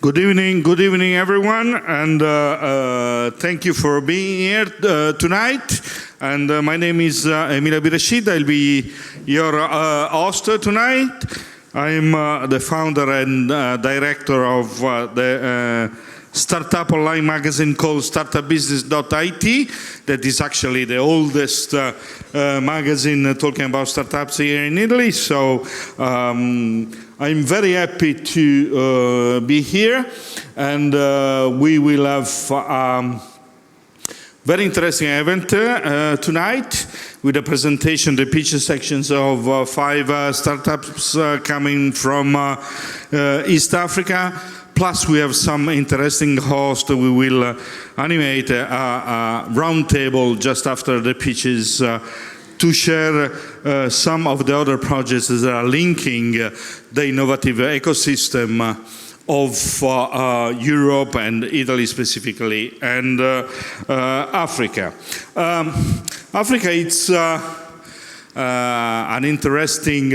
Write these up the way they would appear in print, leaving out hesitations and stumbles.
Good evening, everyone, and thank you for being here tonight. And my name is Emile Birashid. I'll be your host tonight. I'm the founder and director of the startup online magazine called startupbusiness.it. That is actually the oldest magazine talking about startups here in Italy. So I'm very happy to be here, and we will have very interesting event tonight with a presentation, the pitch sections of 5 startups coming from East Africa. Plus, we have some interesting hosts. We will animate a round table just after the pitches to share some of the other projects that are linking the innovative ecosystem of Europe and Italy specifically, and Africa. Africa, it's an interesting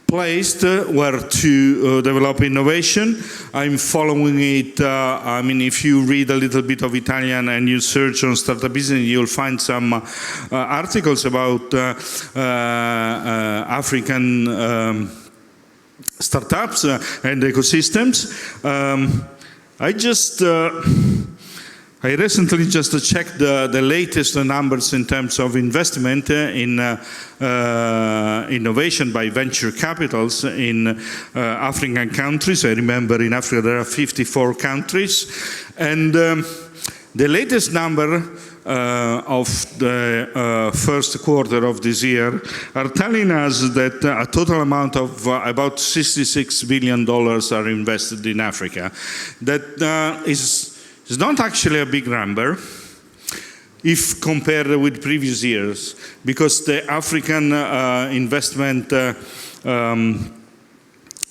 place where to develop innovation. I'm following it. I mean, if you read a little bit of Italian and you search on startup business, you'll find some articles about African startups and ecosystems. I recently just checked the latest numbers in terms of investment in innovation by venture capitals in African countries. I remember in Africa there are 54 countries. And the latest number of the first quarter of this year are telling us that a total amount of about $66 billion are invested in Africa. That is not actually a big number if compared with previous years, because the African investment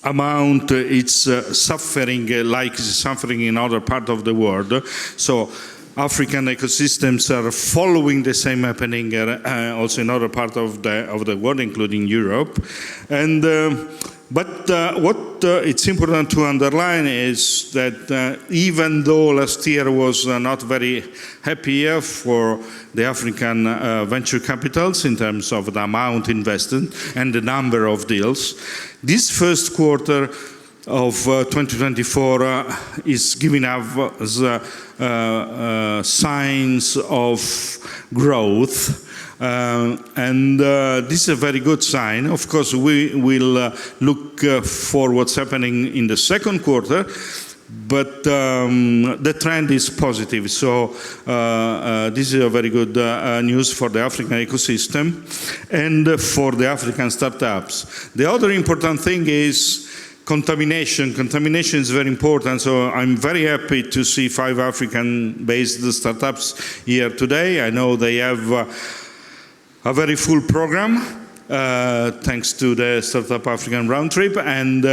amount is suffering like it's suffering in other parts of the world. So African ecosystems are following the same happening also in other parts of the world, including Europe. And but what it's important to underline is that even though last year was not very happy year for the African venture capitals in terms of the amount invested and the number of deals, this first quarter of 2024 is giving us signs of growth. And this is a very good sign. Of course, we will look for what's happening in the second quarter, but the trend is positive. So this is a very good news for the African ecosystem and for the African startups. The other important thing is contamination. Contamination is very important, so I'm very happy to see 5 African-based startups here today. I know they have a very full program, thanks to the Startup African Roadtrip, and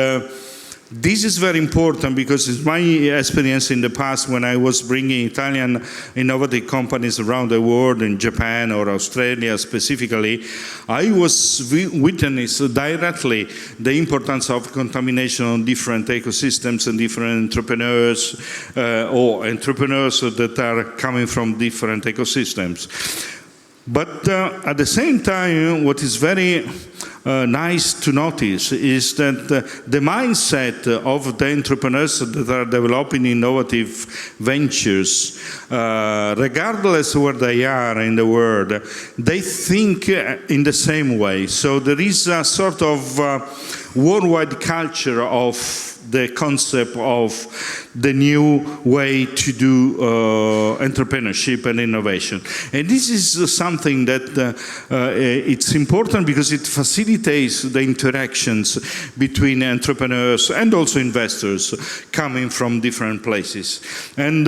this is very important because it's my experience in the past when I was bringing Italian innovative companies around the world, in Japan or Australia specifically. I was witnessing directly the importance of contamination on different ecosystems and different entrepreneurs or entrepreneurs that are coming from different ecosystems. But at the same time, what is very nice to notice is that the mindset of the entrepreneurs that are developing innovative ventures, regardless where they are in the world, they think in the same way. So there is a sort of worldwide culture of the concept of the new way to do entrepreneurship and innovation. And this is something that it's important because it facilitates the interactions between entrepreneurs and also investors coming from different places. And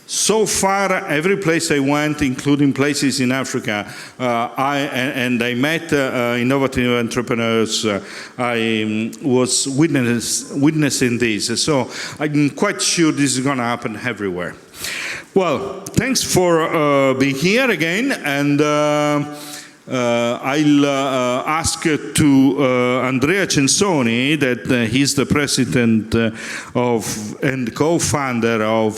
so far, every place I went, including places in Africa, I met innovative entrepreneurs. I was witnessing this. So I'm quite sure this is going to happen everywhere. Well, thanks for being here again. And I'll ask to Andrea Censoni, that he's the president of and co-founder of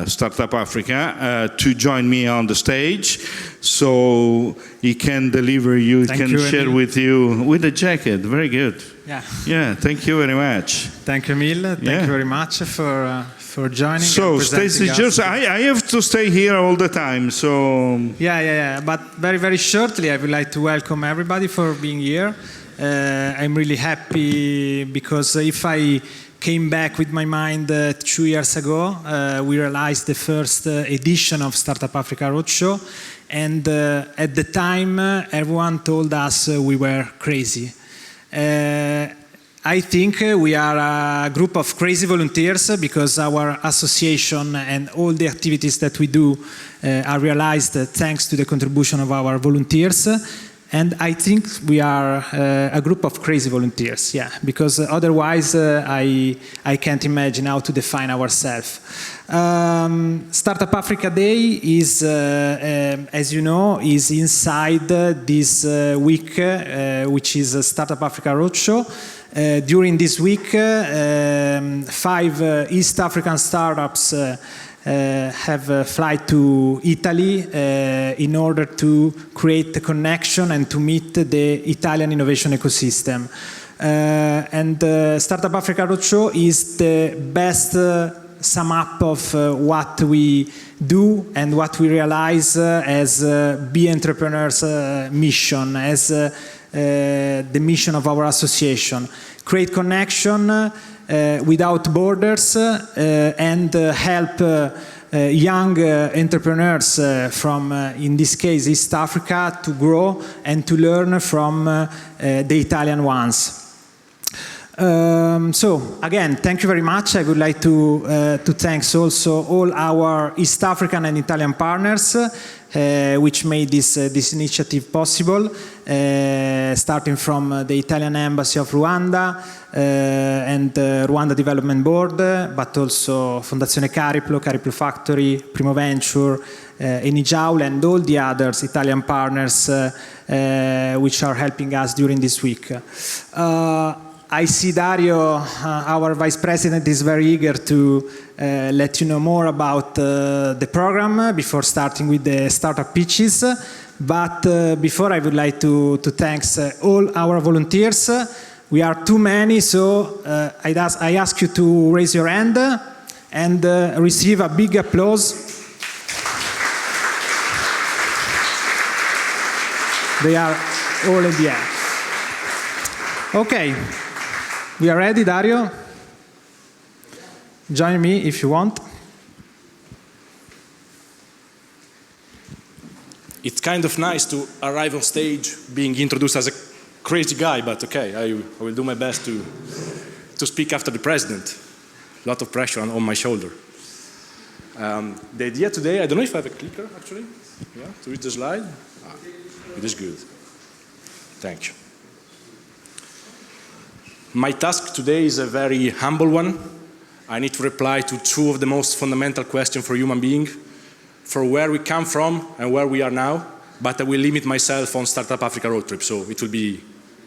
Startup Africa, to join me on the stage, so he can deliver you, Thank can you, share Emil. with you with a jacket. Very good. Yeah. Yeah. Thank you very much. Thank you, Emil. Thank you very much for joining. So, and Stacy, presenting just us. I have to stay here all the time. So. Yeah. But very, very shortly, I would like to welcome everybody for being here. I'm really happy because if I came back with my mind 2 years ago, we realized the first edition of Startup Africa Roadshow, and at the time, everyone told us we were crazy. I think we are a group of crazy volunteers because our association and all the activities that we do are realized thanks to the contribution of our volunteers. And I think we are a group of crazy volunteers, yeah, because otherwise I can't imagine how to define ourselves. Startup Africa Day is, as you know, is inside this week, which is Startup Africa Roadshow. During this week, 5 East African startups have flight to Italy in order to create the connection and to meet the Italian innovation ecosystem. And Startup Africa Roadshow is the best sum up of what we do and what we realize as Be Entrepreneurs mission, as the mission of our association. Create connection without borders and help young entrepreneurs from, in this case, East Africa, to grow and to learn from the Italian ones. So again, thank you very much. I would like to thank also all our East African and Italian partners which made this initiative possible, starting from the Italian Embassy of Rwanda and Rwanda Development Board, but also Fondazione Cariplo, Cariplo Factory, Primo Venture, Enijaul, and all the others Italian partners which are helping us during this week. I see Dario, our Vice President, is very eager to let you know more about the program before starting with the startup pitches. But before, I would like to thank all our volunteers. We are too many, so I ask you to raise your hand and receive a big applause. They are all in the air. Okay. We are ready, Dario. Join me if you want. It's kind of nice to arrive on stage being introduced as a crazy guy, but okay, I will do my best to speak after the president. A lot of pressure on my shoulder. The idea today, I don't know if I have a clicker actually, yeah, to read the slide. It is good. Thank you. My task today is a very humble one. I need to reply to 2 of the most fundamental questions for human being, for where we come from and where we are now, but I will limit myself on Startup Africa Roadtrip, so it will be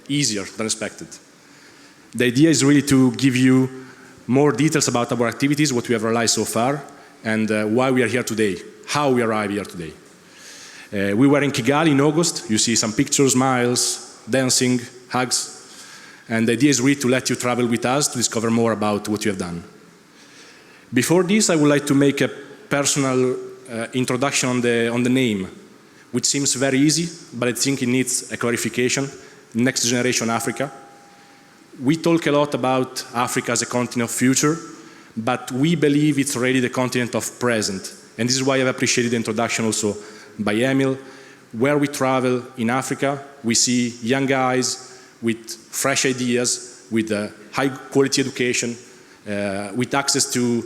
easier than expected. The idea is really to give you more details about our activities, what we have realized so far, and why we are here today, how we arrived here today. We were in Kigali in August. You see some pictures, smiles, dancing, hugs. And the idea is really to let you travel with us to discover more about what you have done. Before this, I would like to make a personal introduction on the name, which seems very easy, but I think it needs a clarification. Next Generation Africa. We talk a lot about Africa as a continent of future, but we believe it's already the continent of present. And this is why I've appreciated the introduction also by Emil. Where we travel in Africa, we see young guys with fresh ideas, with high quality education, with access to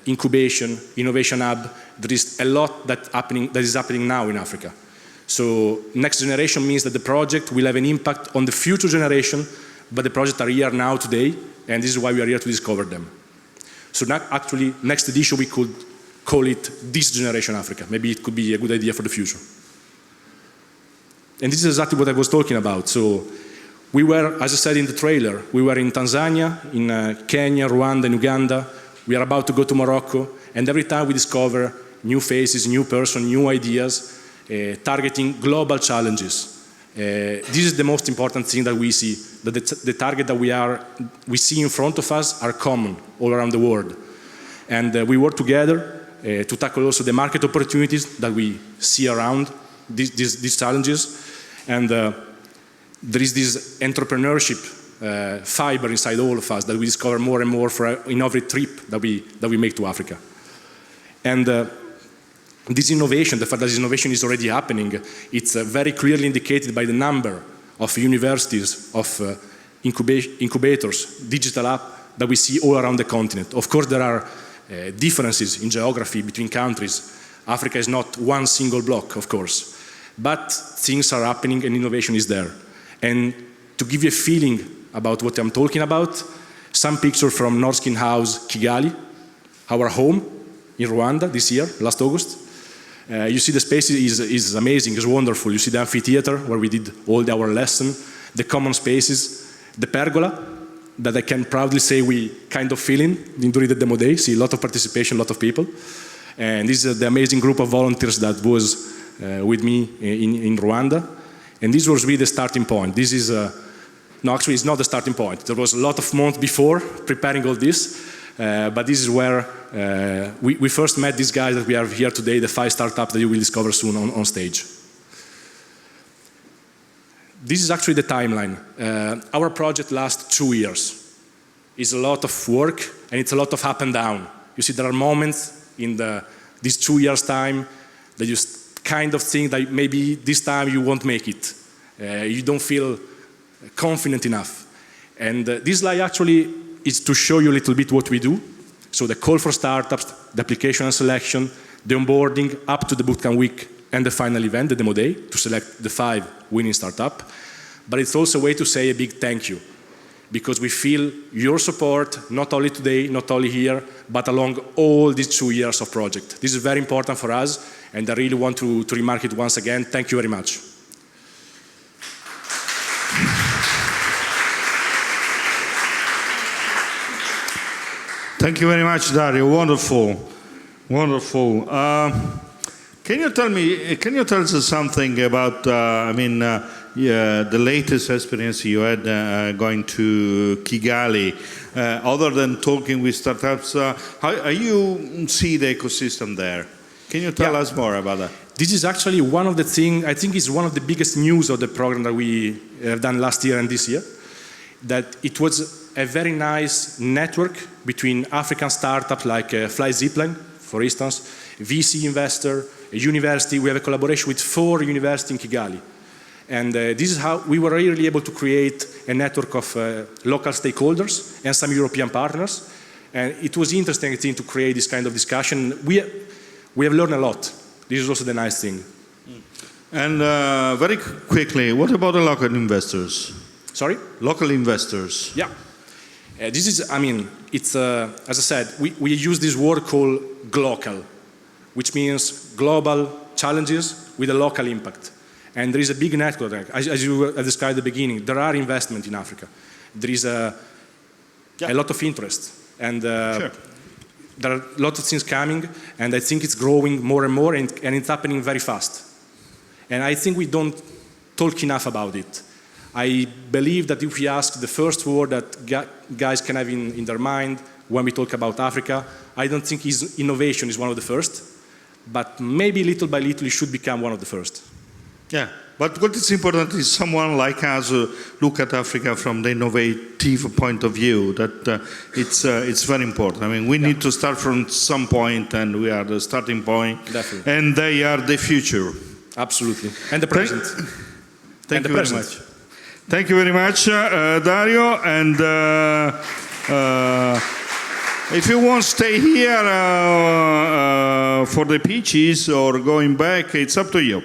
incubation, innovation hub. There is a lot that is happening now in Africa. So next generation means that the project will have an impact on the future generation, but the projects are here now today, and this is why we are here to discover them. So actually, next edition we could call it This Generation Africa. Maybe it could be a good idea for the future. And this is exactly what I was talking about. So we were, as I said in the trailer, we were in Tanzania, in Kenya, Rwanda, and Uganda. We are about to go to Morocco. And every time we discover new faces, new person, new ideas, targeting global challenges. This is the most important thing that we see, that the target that we see in front of us are common all around the world. And we work together to tackle also the market opportunities that we see around these challenges. And there is this entrepreneurship fiber inside all of us that we discover more and more in every trip that we make to Africa. And this innovation, the fact that this innovation is already happening, it's very clearly indicated by the number of universities, of incubators, digital apps that we see all around the continent. Of course, there are differences in geography between countries. Africa is not one single block, of course. But things are happening and innovation is there. And to give you a feeling about what I'm talking about, some picture from Norskin House, Kigali, our home in Rwanda this year, last August. You see the space is amazing, it's wonderful. You see the amphitheater where we did all our lesson, the common spaces, the pergola that I can proudly say we kind of fill in during the demo day. See a lot of participation, a lot of people. And this is the amazing group of volunteers that was with me in Rwanda. And this was really the starting point. This is, no, actually it's not the starting point. There was a lot of months before preparing all this. But this is where we first met these guys that we have here today, the 5 startups that you will discover soon on stage. This is actually the timeline. Our project lasts 2 years. It's a lot of work and it's a lot of up and down. You see, there are moments in these 2 years' time that you kind of think that maybe this time you won't make it. You don't feel confident enough. And this slide actually is to show you a little bit what we do. So the call for startups, the application and selection, the onboarding up to the bootcamp week and the final event, the demo day, to select the 5 winning startups. But it's also a way to say a big thank you, because we feel your support, not only today, not only here, but along all these 2 years of project. This is very important for us, and I really want to remark it once again. Thank you very much. Thank you very much, Dario. Wonderful, wonderful. Can you tell us something about, the latest experience you had going to Kigali? Other than talking with startups, how you see the ecosystem there? Can you tell us more about that? This is actually one of the things, I think it's one of the biggest news of the program that we have done last year and this year, that it was a very nice network between African startups like Fly Zipline, for instance, VC investor, a university. We have a collaboration with 4 universities in Kigali. And this is how we were really able to create a network of local stakeholders and some European partners. And it was interesting, I think, to create this kind of discussion. We have learned a lot. This is also the nice thing. And very quickly, what about the local investors? Sorry? Local investors. Yeah. This is, it's, as I said, we use this word called glocal, which means global challenges with a local impact. And there is a big network, as you described at the beginning. There are investment in Africa. There is a lot of interest. And Sure. There are a lot of things coming, and I think it's growing more and more, and it's happening very fast. And I think we don't talk enough about it. I believe that if we ask the first word that guys can have in their mind when we talk about Africa, I don't think innovation is one of the first, but maybe little by little it should become one of the first. Yeah, but what is important is someone like us look at Africa from the innovative point of view, that it's very important. We need to start from some point, and we are the starting point. Definitely. And they are the future. Absolutely. And the present. Thank you very much. Thank you very much, Dario. And if you want to stay here for the pitches or going back, it's up to you.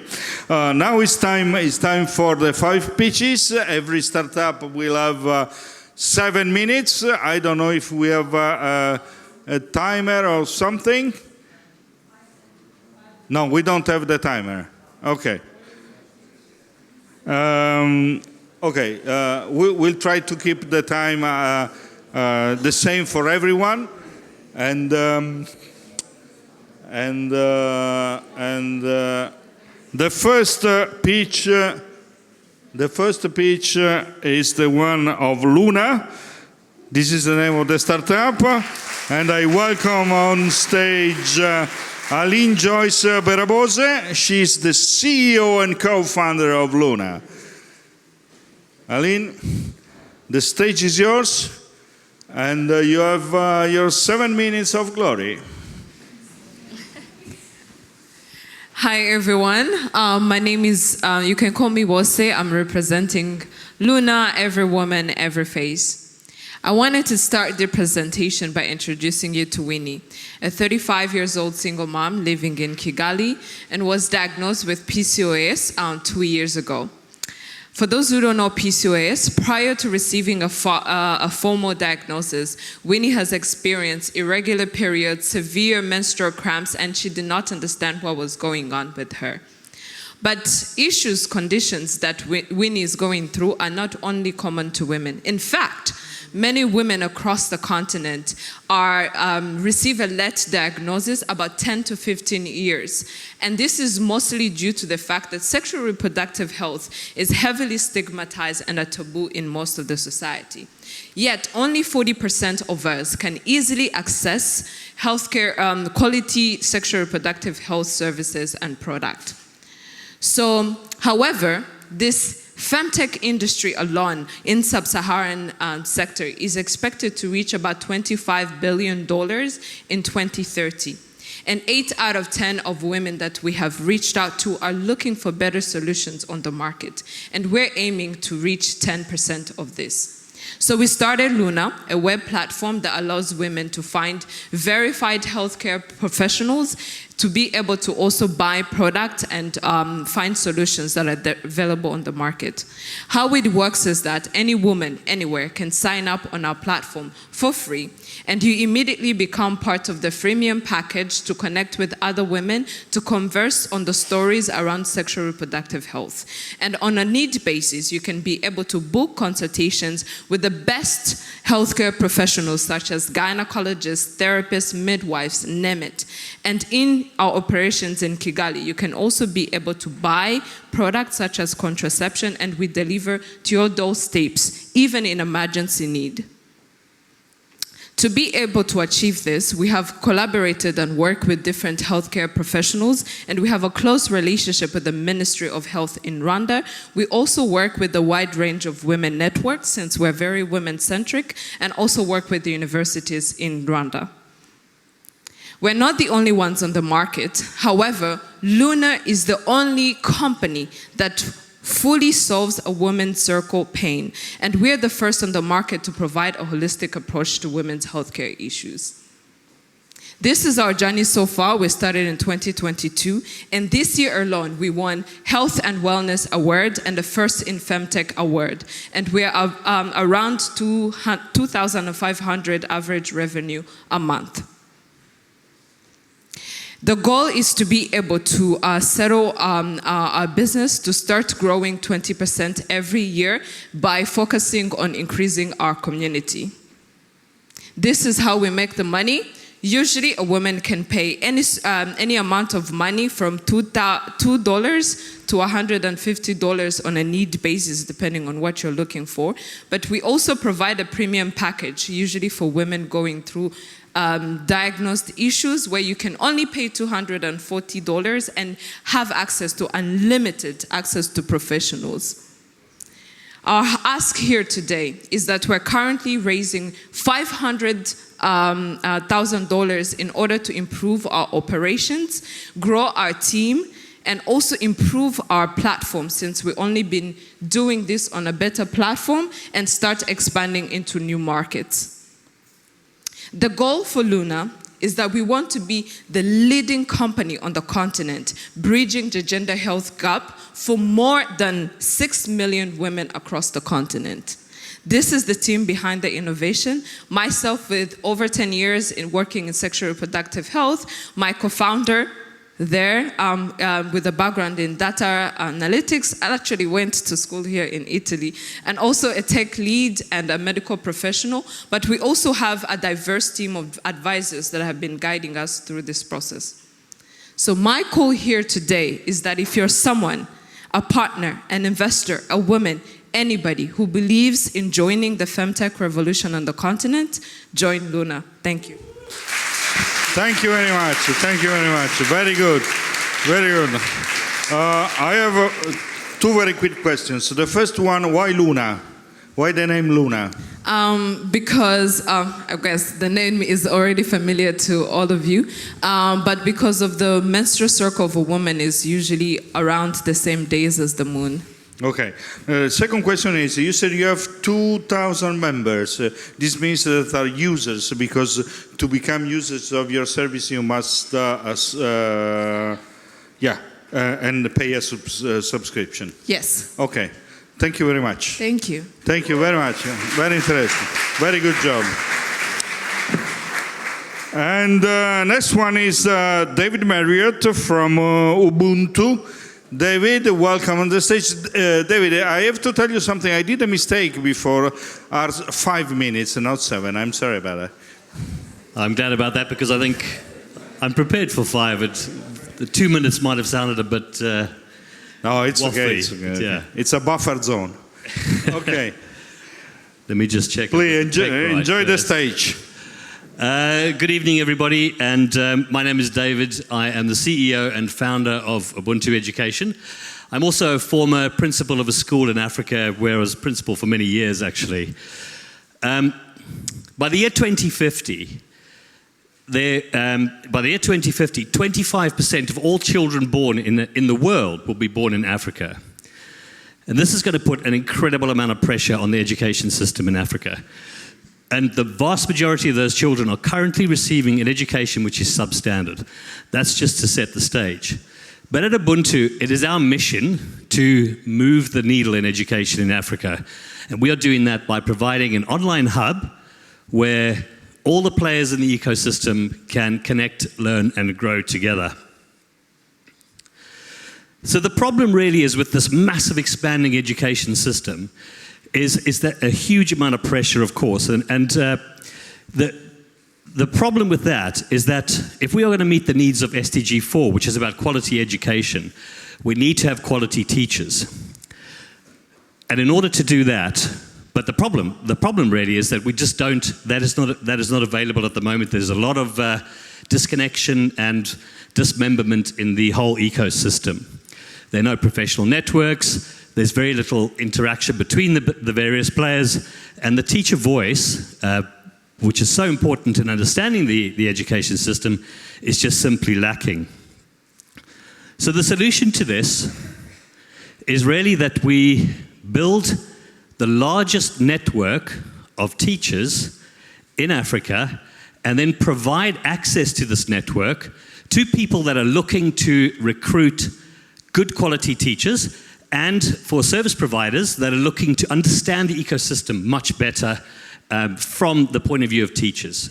Now it's time for the 5 pitches. Every startup will have 7 minutes. I don't know if we have a timer or something. No, we don't have the timer. Okay. Okay, we'll try to keep the time the same for everyone, and the first pitch. The first pitch is the one of Luna. This is the name of the startup, and I welcome on stage Aline Joyce Berabose. She's the CEO and co-founder of Luna. Aline, the stage is yours, and you have your 7 minutes of glory. Hi everyone, my name is, you can call me Wose. I'm representing Luna, Every Woman, Every Face. I wanted to start the presentation by introducing you to Winnie, a 35-year-old single mom living in Kigali and was diagnosed with PCOS 2 years ago. For those who don't know PCOS, prior to receiving a formal diagnosis, Winnie has experienced irregular periods, severe menstrual cramps, and she did not understand what was going on with her. But conditions that Winnie is going through are not only common to women. In fact, many women across the continent receive a late diagnosis about 10 to 15 years. And this is mostly due to the fact that sexual reproductive health is heavily stigmatized and a taboo in most of the society. Yet, only 40% of us can easily access healthcare, quality sexual reproductive health services and product. So, however, this femtech industry alone in sub-Saharan sector is expected to reach about $25 billion in 2030. And 8 out of 10 of women that we have reached out to are looking for better solutions on the market. And we're aiming to reach 10% of this. So we started Luna, a web platform that allows women to find verified healthcare professionals to be able to also buy product and find solutions that are available on the market. How it works is that any woman, anywhere, can sign up on our platform for free, and you immediately become part of the freemium package to connect with other women to converse on the stories around sexual reproductive health. And on a need basis, you can be able to book consultations with the best healthcare professionals such as gynecologists, therapists, midwives, name it. And in our operations in Kigali, you can also be able to buy products such as contraception, and we deliver to your doorsteps, even in emergency need. To be able to achieve this, we have collaborated and worked with different healthcare professionals, and we have a close relationship with the Ministry of Health in Rwanda. We also work with a wide range of women networks, since we're very women-centric, and also work with the universities in Rwanda. We're not the only ones on the market. However, Luna is the only company that fully solves a woman's circle pain. And we're the first on the market to provide a holistic approach to women's healthcare issues. This is our journey so far. We started in 2022, and this year alone, we won Health and Wellness Award and the First in Femtech Award. And we're around 2,500 average revenue a month. The goal is to be able to settle our business to start growing 20% every year by focusing on increasing our community. This is how we make the money. Usually a woman can pay any amount of money from $2 to $150 on a need basis, depending on what you're looking for. But we also provide a premium package, usually for women going through diagnosed issues, where you can only pay $240 and have access to unlimited access to professionals. Our ask here today is that we're currently raising $500,000 in order to improve our operations, grow our team, and also improve our platform, since we've only been doing this on a better platform, and start expanding into new markets. The goal for Luna is that we want to be the leading company on the continent, bridging the gender health gap for more than 6 million women across the continent. This is the team behind the innovation. Myself, with over 10 years in working in sexual reproductive health, my co-founder, there with a background in data analytics. I actually went to school here in Italy, and also a tech lead and a medical professional. But we also have a diverse team of advisors that have been guiding us through this process. So my call here today is that if you're someone, a partner, an investor, a woman, anybody who believes in joining the femtech revolution on the continent, join Luna. Thank you. Thank you very much. Thank you very much. Very good. Very good. I have two very quick questions. The first one, why Luna? Why the name Luna? Because I guess the name is already familiar to all of you, but because of the menstrual cycle of a woman is usually around the same days as the moon. Okay. Second question is, you said you have 2,000 members. This means that are users, because to become users of your service, you must, and pay a subscription. Yes. Okay. Thank you very much. Thank you. Thank you very much. Very interesting. Very good job. And next one is David Marriott from Ubuntu. David, welcome on the stage. David, I have to tell you something. I did a mistake before. 5 minutes, not 7. I'm sorry about that. I'm glad about that because I think I'm prepared for 5. The 2 minutes might have sounded a bit no, it's waffly. okay. It's okay. Yeah. It's a buffer zone. Okay. Let me just check. Please enjoy the stage. Good evening, everybody, and my name is David. I am the CEO and founder of Ubuntu Education. I'm also a former principal of a school in Africa where I was principal for many years, actually. By the year 2050, 25% of all children born in the world will be born in Africa. And this is going to put an incredible amount of pressure on the education system in Africa. And the vast majority of those children are currently receiving an education which is substandard. That's just to set the stage. But at Ubuntu, it is our mission to move the needle in education in Africa. And we are doing that by providing an online hub where all the players in the ecosystem can connect, learn, and grow together. So the problem really is with this massive expanding education system is that a huge amount of pressure, of course, and the problem with that is that if we are going to meet the needs of SDG 4, which is about quality education, we need to have quality teachers. And in order to do that, but the problem really is that we just don't, that is not available at the moment. There's a lot of disconnection and dismemberment in the whole ecosystem. There are no professional networks. There's very little interaction between the various players, and the teacher voice, which is so important in understanding the education system, is just simply lacking. So the solution to this is really that we build the largest network of teachers in Africa and then provide access to this network to people that are looking to recruit good quality teachers, and for service providers that are looking to understand the ecosystem much better from the point of view of teachers.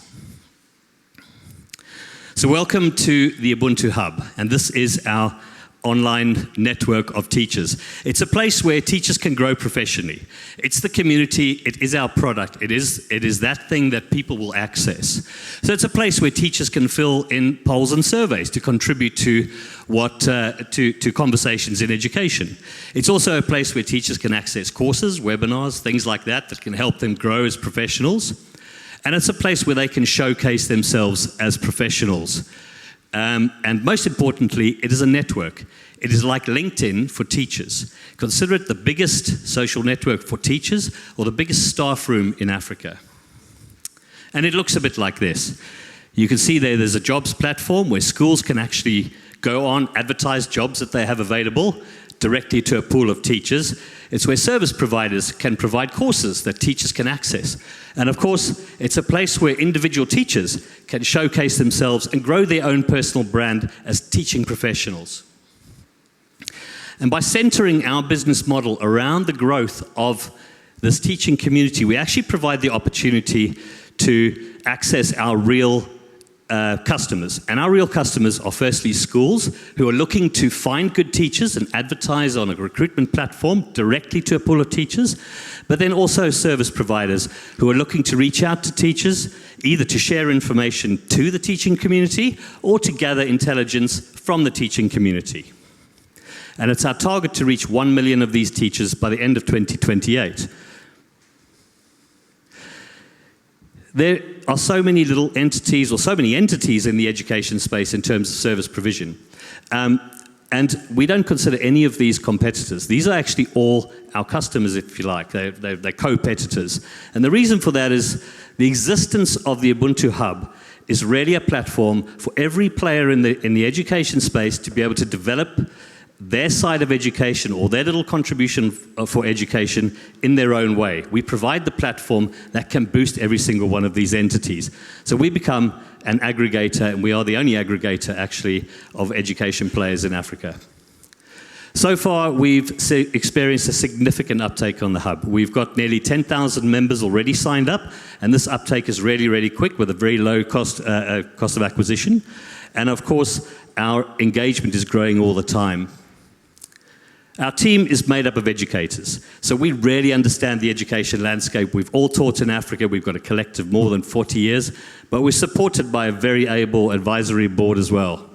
So welcome to the Ubuntu Hub, and this is our online network of teachers. It's a place where teachers can grow professionally. It's the community, it is our product, it is that thing that people will access. So it's a place where teachers can fill in polls and surveys to contribute to to conversations in education. It's also a place where teachers can access courses, webinars, things like that can help them grow as professionals. And it's a place where they can showcase themselves as professionals. And most importantly, it is a network. It is like LinkedIn for teachers. Consider it the biggest social network for teachers or the biggest staff room in Africa. And it looks a bit like this. You can see there's a jobs platform where schools can actually go on, advertise jobs that they have available directly to a pool of teachers. It's where service providers can provide courses that teachers can access. And of course, it's a place where individual teachers can showcase themselves and grow their own personal brand as teaching professionals. And by centering our business model around the growth of this teaching community, we actually provide the opportunity to access our real customers. And our real customers are firstly schools who are looking to find good teachers and advertise on a recruitment platform directly to a pool of teachers, but then also service providers who are looking to reach out to teachers, either to share information to the teaching community or to gather intelligence from the teaching community. And it's our target to reach 1 million of these teachers by the end of 2028. There are so many little entities, or so many entities in the education space in terms of service provision. And we don't consider any of these competitors. These are actually all our customers, if you like. They're co-competitors. And the reason for that is the existence of the Ubuntu Hub is really a platform for every player in the education space to be able to develop their side of education or their little contribution for education in their own way. We provide the platform that can boost every single one of these entities. So we become an aggregator, and we are the only aggregator actually of education players in Africa. So far, we've experienced a significant uptake on the hub. We've got nearly 10,000 members already signed up, and this uptake is really, really quick with a very low cost of acquisition. And of course, our engagement is growing all the time. Our team is made up of educators, so we really understand the education landscape. We've all taught in Africa. We've got a collective more than 40 years, but we're supported by a very able advisory board as well.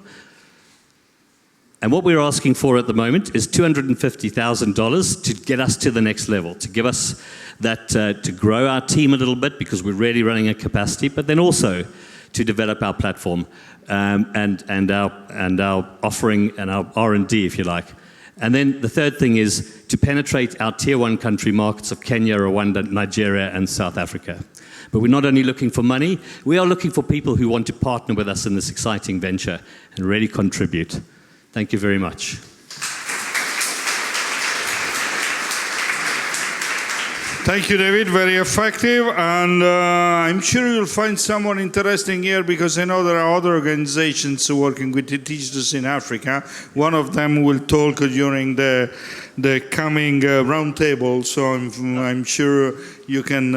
And what we're asking for at the moment is $250,000 to get us to the next level, to give us that, to grow our team a little bit because we're really running at capacity, but then also to develop our platform and our offering and our R&D, if you like. And then the third thing is to penetrate our tier 1 country markets of Kenya, Rwanda, Nigeria, and South Africa. But we're not only looking for money, we are looking for people who want to partner with us in this exciting venture and really contribute. Thank you very much. Thank you, David. Very effective, and I'm sure you'll find someone interesting here because I know there are other organizations working with the teachers in Africa. One of them will talk during the coming roundtable, so I'm sure you can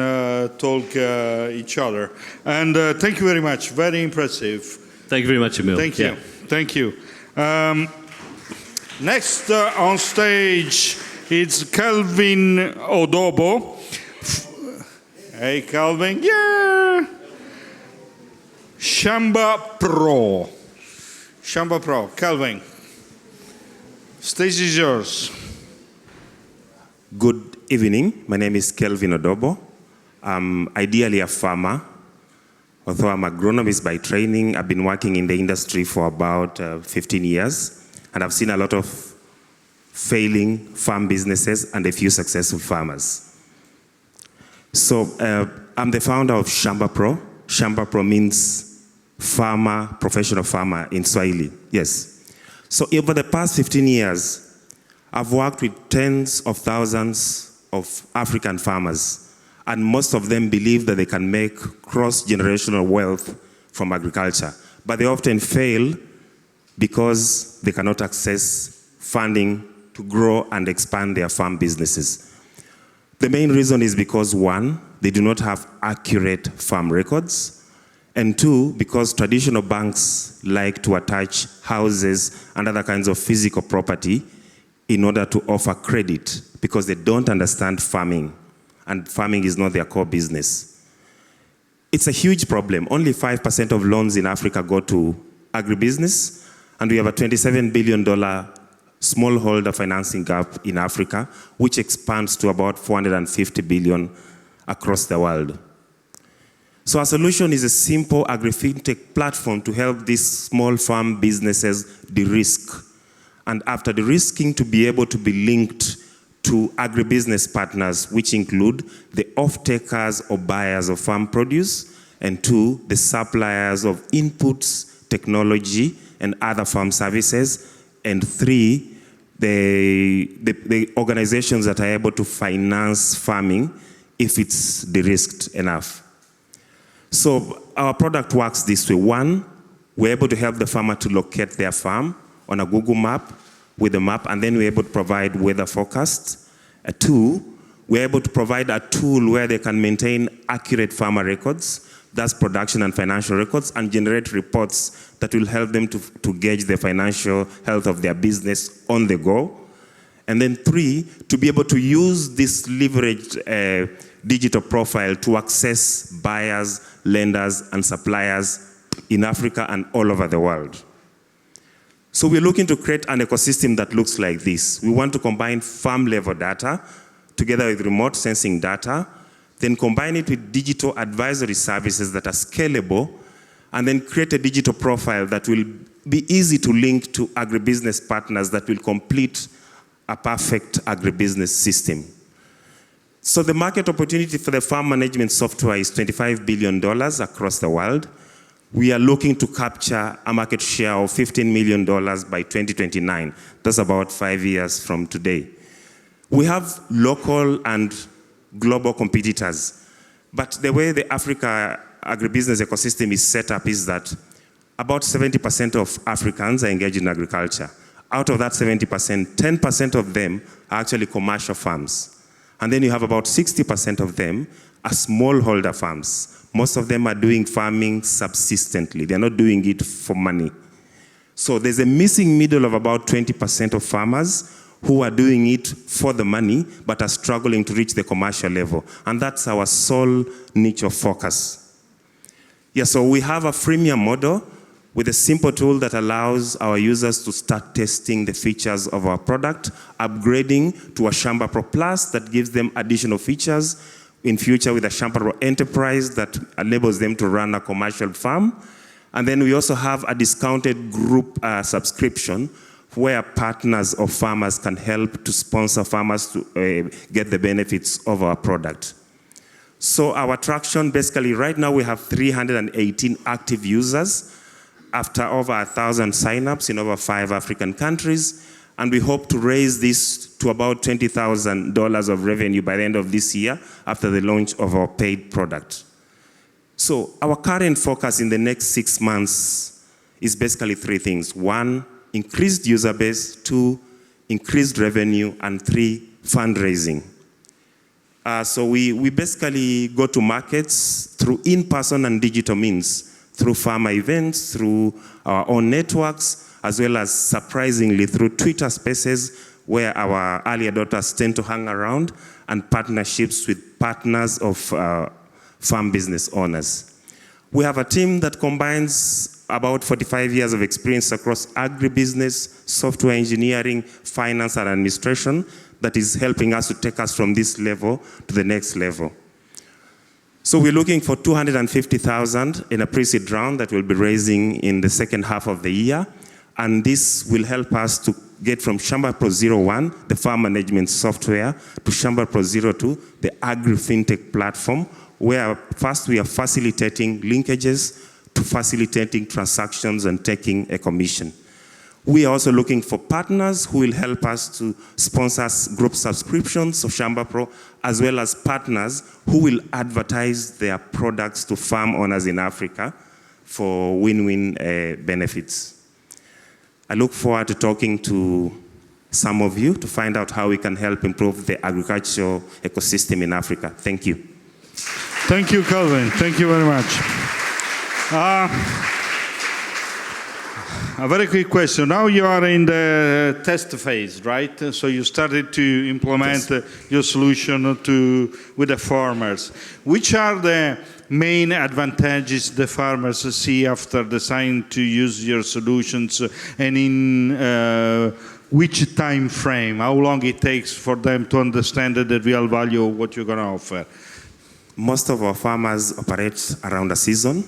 talk each other. And thank you very much. Very impressive. Thank you very much, Emil. Thank you. Thank you. Next on stage, it's Kelvin Odobo. Hey, Kelvin. Yeah. Shamba Pro. Shamba Pro. Kelvin. Stage is yours. Good evening. My name is Kelvin Odobo. I'm ideally a farmer, although I'm an agronomist by training. I've been working in the industry for about 15 years, and I've seen a lot of failing farm businesses and a few successful farmers. So I'm the founder of Shamba Pro. Shamba Pro means farmer, professional farmer in Swahili. Yes. So over the past 15 years, I've worked with tens of thousands of African farmers, and most of them believe that they can make cross-generational wealth from agriculture. But they often fail because they cannot access funding to grow and expand their farm businesses. The main reason is because, one, they do not have accurate farm records, and two, because traditional banks like to attach houses and other kinds of physical property in order to offer credit because they don't understand farming, and farming is not their core business. It's a huge problem. Only 5% of loans in Africa go to agribusiness, and we have a $27 billion smallholder financing gap in Africa, which expands to about 450 billion across the world. So our solution is a simple agri-fintech platform to help these small farm businesses de-risk, and after de-risking, to be able to be linked to agribusiness partners, which include the off-takers or buyers of farm produce, and two, the suppliers of inputs, technology, and other farm services, and three, the organizations that are able to finance farming if it's de-risked enough. So our product works this way. One, we're able to help the farmer to locate their farm on a Google map with a map, and then we're able to provide weather forecasts. Two, we're able to provide a tool where they can maintain accurate farmer records does production and financial records, and generate reports that will help them to gauge the financial health of their business on the go. And then 3, to be able to use this leveraged digital profile to access buyers, lenders, and suppliers in Africa and all over the world. So we're looking to create an ecosystem that looks like this. We want to combine farm-level data together with remote sensing data, then combine it with digital advisory services that are scalable, and then create a digital profile that will be easy to link to agribusiness partners that will complete a perfect agribusiness system. So the market opportunity for the farm management software is $25 billion across the world. We are looking to capture a market share of $15 million by 2029. That's about 5 years from today. We have local and global competitors, but the way the Africa agribusiness ecosystem is set up is that about 70% of Africans are engaged in agriculture. Out of that 70%, 10% of them are actually commercial farms. And then you have about 60% of them are smallholder farms. Most of them are doing farming subsistently. They're not doing it for money. So there's a missing middle of about 20% of farmers who are doing it for the money, but are struggling to reach the commercial level. And that's our sole niche of focus. Yeah, so we have a freemium model with a simple tool that allows our users to start testing the features of our product, upgrading to a Shamba Pro Plus that gives them additional features, in future with a Shamba Pro Enterprise that enables them to run a commercial farm. And then we also have a discounted group subscription where partners of farmers can help to sponsor farmers to get the benefits of our product. So our traction, basically right now we have 318 active users after over 1,000 signups in over 5 African countries. And we hope to raise this to about $20,000 of revenue by the end of this year after the launch of our paid product. So our current focus in the next 6 months is basically 3 things. 1, increased user base. 2, increased revenue. And 3, fundraising. So we basically go to markets through in-person and digital means, through farmer events, through our own networks, as well as surprisingly through Twitter Spaces, where our early adopters tend to hang around, and partnerships with partners of farm business owners. We have a team that combines about 45 years of experience across agribusiness, software engineering, finance, and administration that is helping us to take us from this level to the next level. So we're looking for $250,000 in a pre-seed round that we'll be raising in the second half of the year. And this will help us to get from Shamba Pro 01, the farm management software, to Shamba Pro 02, the agri-fintech platform, where first we are facilitating linkages to facilitating transactions and taking a commission. We are also looking for partners who will help us to sponsor group subscriptions of Shamba Pro, as well as partners who will advertise their products to farm owners in Africa for win-win benefits. I look forward to talking to some of you to find out how we can help improve the agricultural ecosystem in Africa. Thank you. Thank you, Calvin. Thank you very much. A very quick question. Now you are in the test phase, right? So you started to implement your solution with the farmers. Which are the main advantages the farmers see after deciding to use your solutions, and in which time frame? How long it takes for them to understand the real value of what you're going to offer? Most of our farmers operate around a season.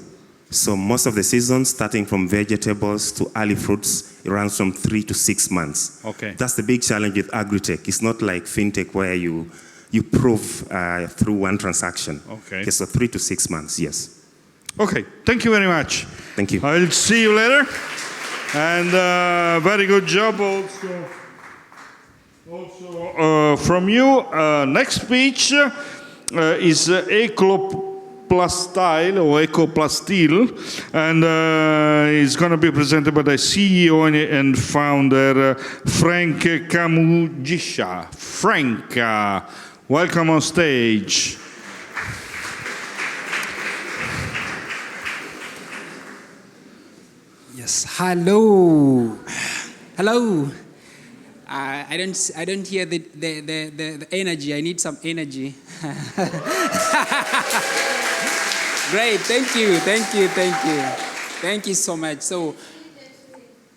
So most of the season, starting from vegetables to early fruits, it runs from 3 to 6 months. Okay. That's the big challenge with agri-tech. It's not like fintech where you prove through one transaction. Okay. So 3 to 6 months, yes. Okay, thank you very much. Thank you. I'll see you later. And very good job also from you. Next speech is Ecoplastil or Ecoplastil, and it's going to be presented by the CEO and founder Frank Kamugisha. Frank, welcome on stage. Yes. Hello. Hello. I don't hear the energy. I need some energy. Great. Thank you. Thank you so much. So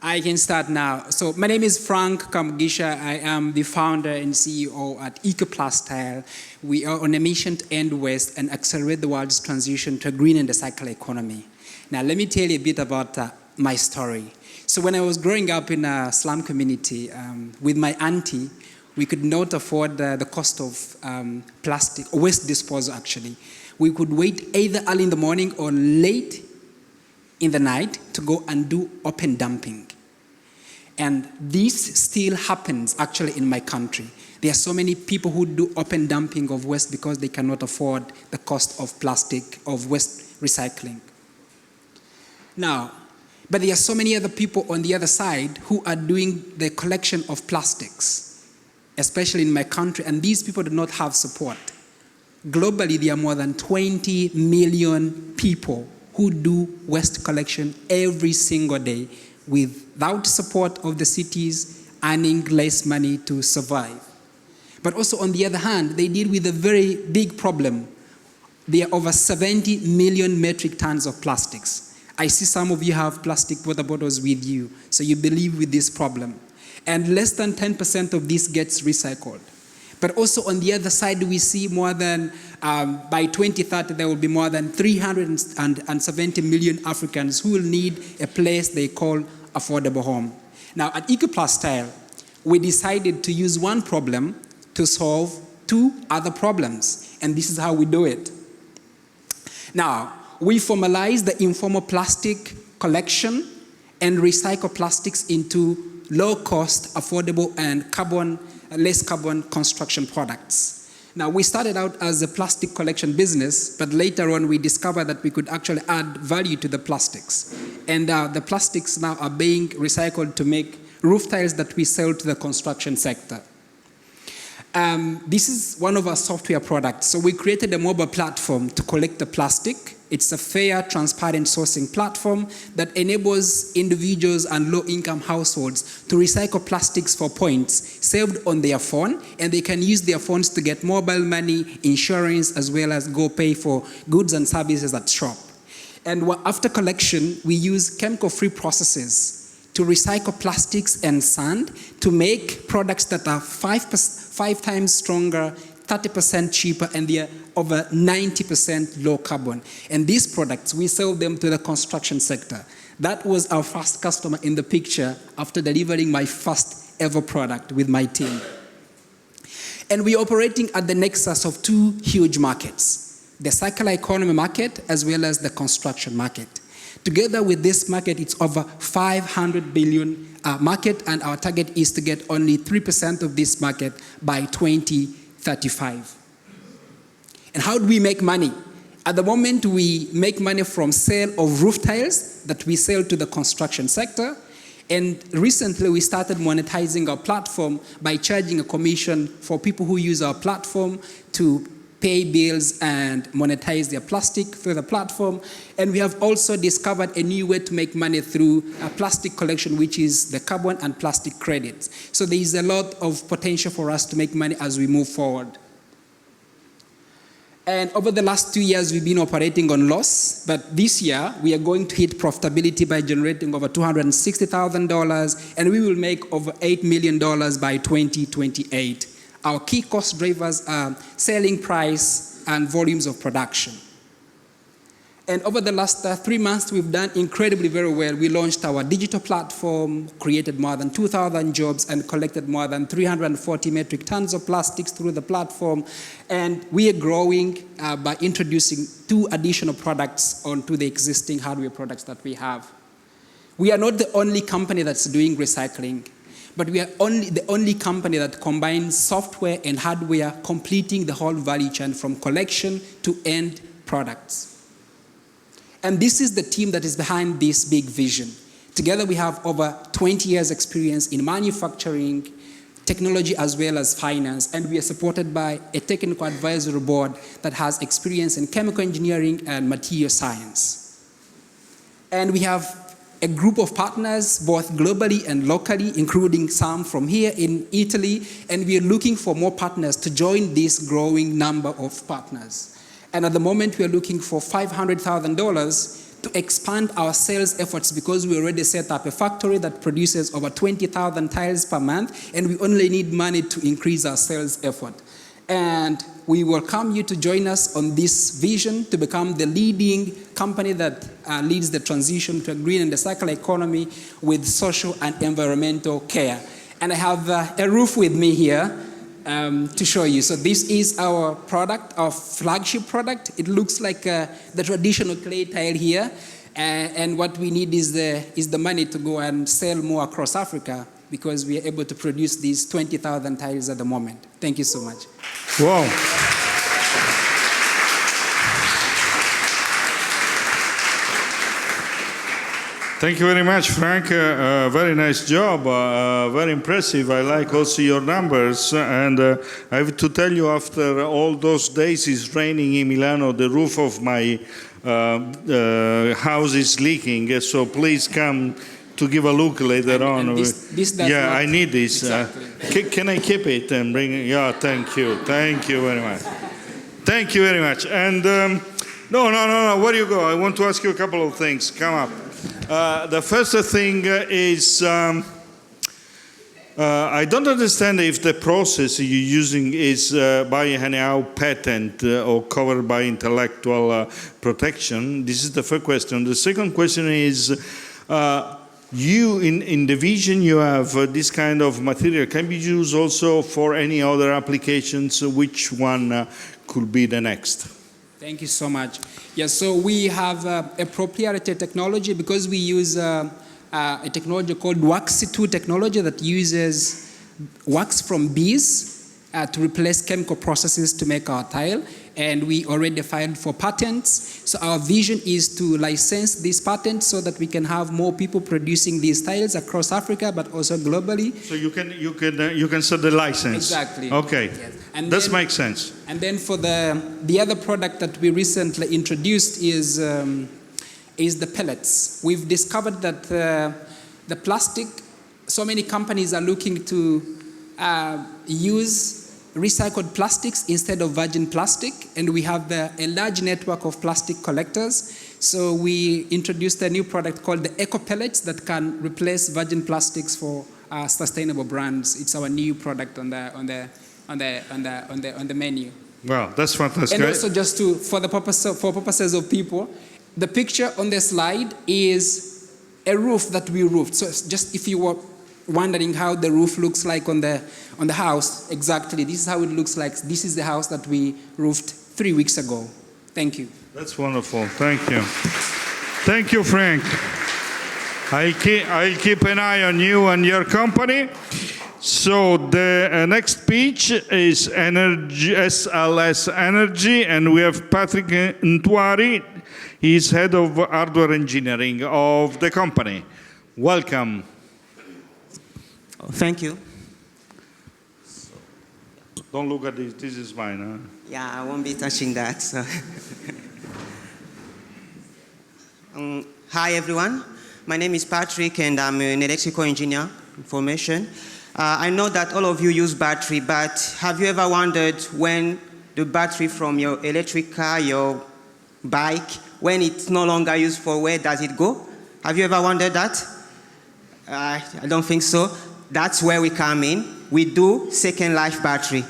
I can start now. So my name is Frank Kamugisha. I am the founder and CEO at Ecoplastyle. We are on a mission to end waste and accelerate the world's transition to a green and a circular economy. Now let me tell you a bit about my story. So when I was growing up in a slum community with my auntie, we could not afford the cost of plastic, waste disposal actually. We could wait either early in the morning or late in the night to go and do open dumping. And this still happens actually in my country. There are so many people who do open dumping of waste because they cannot afford the cost of plastic, of waste recycling. Now, but there are so many other people on the other side who are doing the collection of plastics, especially in my country, and these people do not have support. Globally, there are more than 20 million people who do waste collection every single day without support of the cities, earning less money to survive. But also on the other hand, they deal with a very big problem. There are over 70 million metric tons of plastics. I see some of you have plastic water bottles with you, so you believe with this problem. And less than 10% of this gets recycled. But also on the other side, we see more than, by 2030, there will be more than 370 million Africans who will need a place they call affordable home. Now at Ecoplastyle, we decided to use one problem to solve two other problems. And this is how we do it. Now, we formalize the informal plastic collection and recycle plastics into low-cost, affordable, and less carbon construction products. Now, we started out as a plastic collection business, but later on we discovered that we could actually add value to the plastics. And the plastics now are being recycled to make roof tiles that we sell to the construction sector. This is one of our software products. So we created a mobile platform to collect the plastic. It's a fair, transparent sourcing platform that enables individuals and low-income households to recycle plastics for points saved on their phone, and they can use their phones to get mobile money, insurance, as well as go pay for goods and services at shop. And after collection, we use chemical-free processes to recycle plastics and sand to make products that are 5 times stronger, 30% cheaper, and they are over 90% low carbon. And these products, we sell them to the construction sector. That was our first customer in the picture after delivering my first ever product with my team. And we're operating at the nexus of two huge markets, the circular economy market as well as the construction market. Together with this market, it's over 500 billion market, and our target is to get only 3% of this market by 2035. And how do we make money? At the moment, we make money from sale of roof tiles that we sell to the construction sector. And recently, we started monetizing our platform by charging a commission for people who use our platform to pay bills and monetize their plastic through the platform. And we have also discovered a new way to make money through a plastic collection, which is the carbon and plastic credits. So there is a lot of potential for us to make money as we move forward. And over the last 2 years, we've been operating on loss, but this year, we are going to hit profitability by generating over $260,000, and we will make over $8 million by 2028. Our key cost drivers are selling price and volumes of production. And over the last 3 months, we've done incredibly very well. We launched our digital platform, created more than 2,000 jobs, and collected more than 340 metric tons of plastics through the platform. And we are growing by introducing 2 additional products onto the existing hardware products that we have. We are not the only company that's doing recycling, but we are the only company that combines software and hardware, completing the whole value chain from collection to end products. And this is the team that is behind this big vision. Together we have over 20 years experience in manufacturing, technology, as well as finance, and we are supported by a technical advisory board that has experience in chemical engineering and material science. And we have a group of partners, both globally and locally, including some from here in Italy, and we are looking for more partners to join this growing number of partners. And at the moment, we are looking for $500,000 to expand our sales efforts, because we already set up a factory that produces over 20,000 tiles per month, and we only need money to increase our sales effort. And we welcome you to join us on this vision to become the leading company that leads the transition to a green and a circular economy with social and environmental care. And I have a roof with me here to show you. So this is our product, our flagship product. It looks like the traditional clay tile here. And what we need is the money to go and sell more across Africa, because we are able to produce these 20,000 tiles at the moment. Thank you so much. Wow. Thank you very much, Frank. Very nice job. Very impressive. I like also your numbers. And I have to tell you, after all those days it's raining in Milano, the roof of my house is leaking. So please come to give a look later on. And this does yeah, not I need this. exactly. Can I keep it and bring it? Yeah, thank you. Thank you very much. Thank you very much. And no. Where do you go? I want to ask you a couple of things. Come up. The first thing is, I don't understand if the process you're using is by anyhow patent or covered by intellectual protection. This is the first question. The second question is, you, in the vision you have this kind of material, can be used also for any other applications? Which one could be the next? Thank you so much. Yes, so we have a proprietary technology, because we use a technology called Wax-2 technology that uses wax from bees to replace chemical processes to make our tile. And we already filed for patents. So our vision is to license these patents so that we can have more people producing these tiles across Africa, but also globally. So you can set the license. Exactly. Okay. Yes. And this then, makes sense. And then for the other product that we recently introduced is the pellets. We've discovered that the plastic, so many companies are looking to use recycled plastics instead of virgin plastic, and we have a large network of plastic collectors. So we introduced a new product called the Eco Pellets that can replace virgin plastics for sustainable brands. It's our new product on the menu. Wow, that's fantastic. And also, just for purposes of people, the picture on the slide is a roof that we roofed. So just if you were wondering how the roof looks like on the house, exactly, this is how it looks like. This is the house that we roofed 3 weeks ago. Thank you. That's wonderful. Thank you. Thank you, Frank. I'll keep an eye on you and your company. So the next speech is Energy, SLS Energy, and we have Patrick Ntuari. He's head of hardware engineering of the company. Welcome. Thank you. Don't look at this. This is mine. Huh? Yeah, I won't be touching that. So. Hi, everyone. My name is Patrick, and I'm an electrical engineer, information. I know that all of you use battery, but have you ever wondered when the battery from your electric car, your bike, when it's no longer useful, where does it go? Have you ever wondered that? I don't think so. That's where we come in. We do second life battery.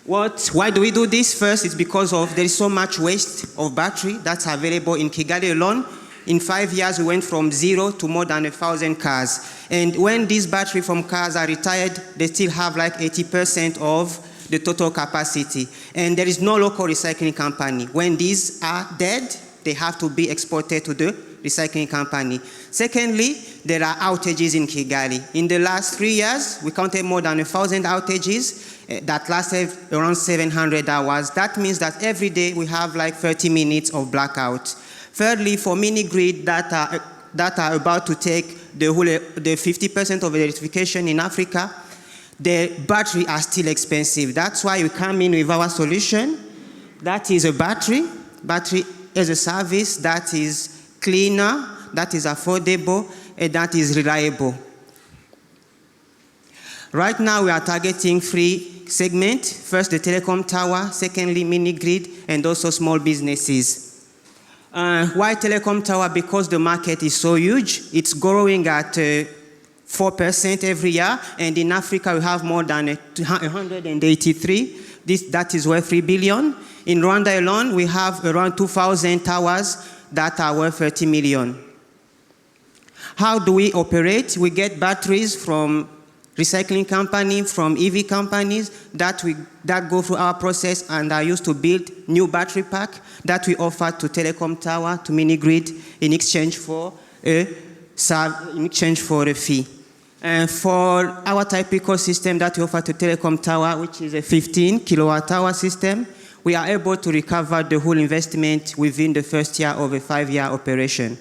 Why do we do this? First, it's because there is so much waste of battery that's available in Kigali alone. In 5 years, we went from 0 to more than 1,000 cars. And when these batteries from cars are retired, they still have like 80% of the total capacity. And there is no local recycling company. When these are dead, they have to be exported to the recycling company. Secondly, there are outages in Kigali. In the last 3 years, we counted more than 1,000 outages that lasted around 700 hours. That means that every day we have like 30 minutes of blackout. Thirdly, for mini grid that are about to take the 50% of electrification in Africa, the batteries are still expensive. That's why we come in with our solution. That is a battery as a service that is cleaner, that is affordable, and that is reliable. Right now, we are targeting 3 segments. First, the telecom tower. Secondly, mini-grid, and also small businesses. Why telecom tower? Because the market is so huge. It's growing at 4% every year, and in Africa, we have more than 183. That is worth 3 billion. In Rwanda alone, we have around 2,000 towers that are worth 30 million. How do we operate? We get batteries from recycling companies, from EV companies that go through our process and are used to build new battery pack that we offer to telecom tower, to mini-grid in exchange for a fee. And for our type ecosystem that we offer to telecom tower, which is a 15 kilowatt hour system, we are able to recover the whole investment within the first year of a 5-year operation.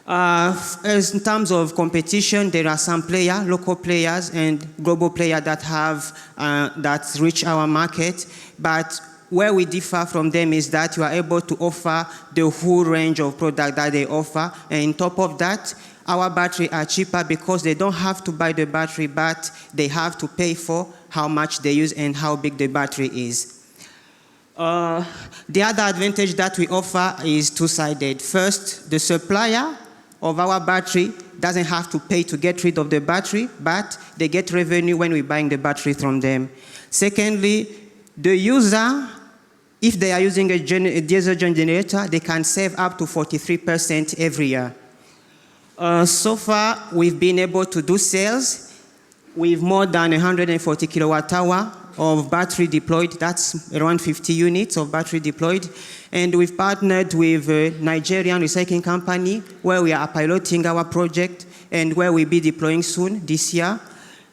As in terms of competition, there are some players, local players and global players that reach our market, but where we differ from them is that you are able to offer the whole range of products that they offer, and on top of that, our batteries are cheaper because they don't have to buy the battery, but they have to pay for how much they use and how big the battery is. The other advantage that we offer is two-sided. First, the supplier of our battery doesn't have to pay to get rid of the battery, but they get revenue when we're buying the battery from them. Secondly, the user, if they are using a diesel generator, they can save up to 43% every year. So far, we've been able to do sales with more than 140 kilowatt hour of battery deployed. That's around 50 units of battery deployed. And we've partnered with a Nigerian recycling company where we are piloting our project and where we'll be deploying soon this year.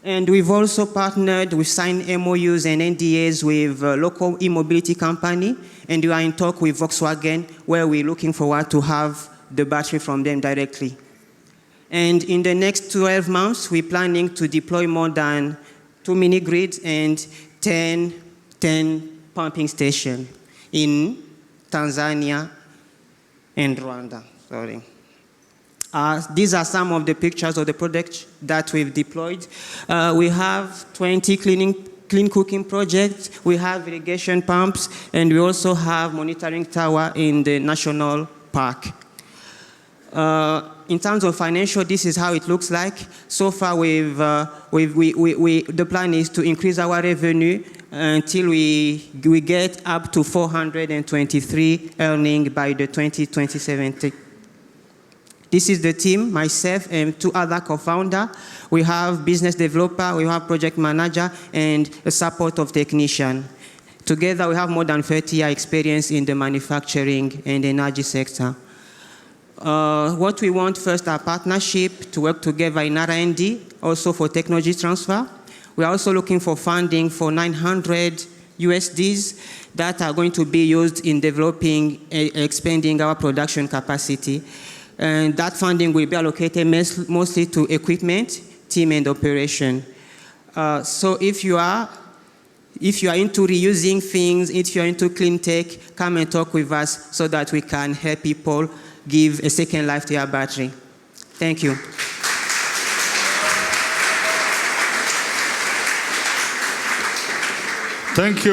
And we've also partnered, we've signed MOUs and NDAs with a local e-mobility company, and we are in talk with Volkswagen where we're looking forward to have the battery from them directly. And in the next 12 months, we're planning to deploy more than 2 mini-grids and 10 pumping stations in Tanzania and Rwanda. Sorry. These are some of the pictures of the products that we've deployed. We have 20 clean cooking projects. We have irrigation pumps, and we also have monitoring tower in the national park. In terms of financial, this is how it looks like. So far, the plan is to increase our revenue until we get up to 423 earning by the 2027. This is the team, myself and 2 other co-founders. We have business developer, we have project manager, and a support of technician. Together, we have more than 30 years experience in the manufacturing and energy sector. What we want first are partnership to work together in R&D, also for technology transfer. We are also looking for funding for 900 USDs that are going to be used in developing, expanding our production capacity. And that funding will be allocated mostly to equipment, team, and operation. So if you are into reusing things, if you are into clean tech, come and talk with us so that we can help people give a second life to your battery. Thank you. Thank you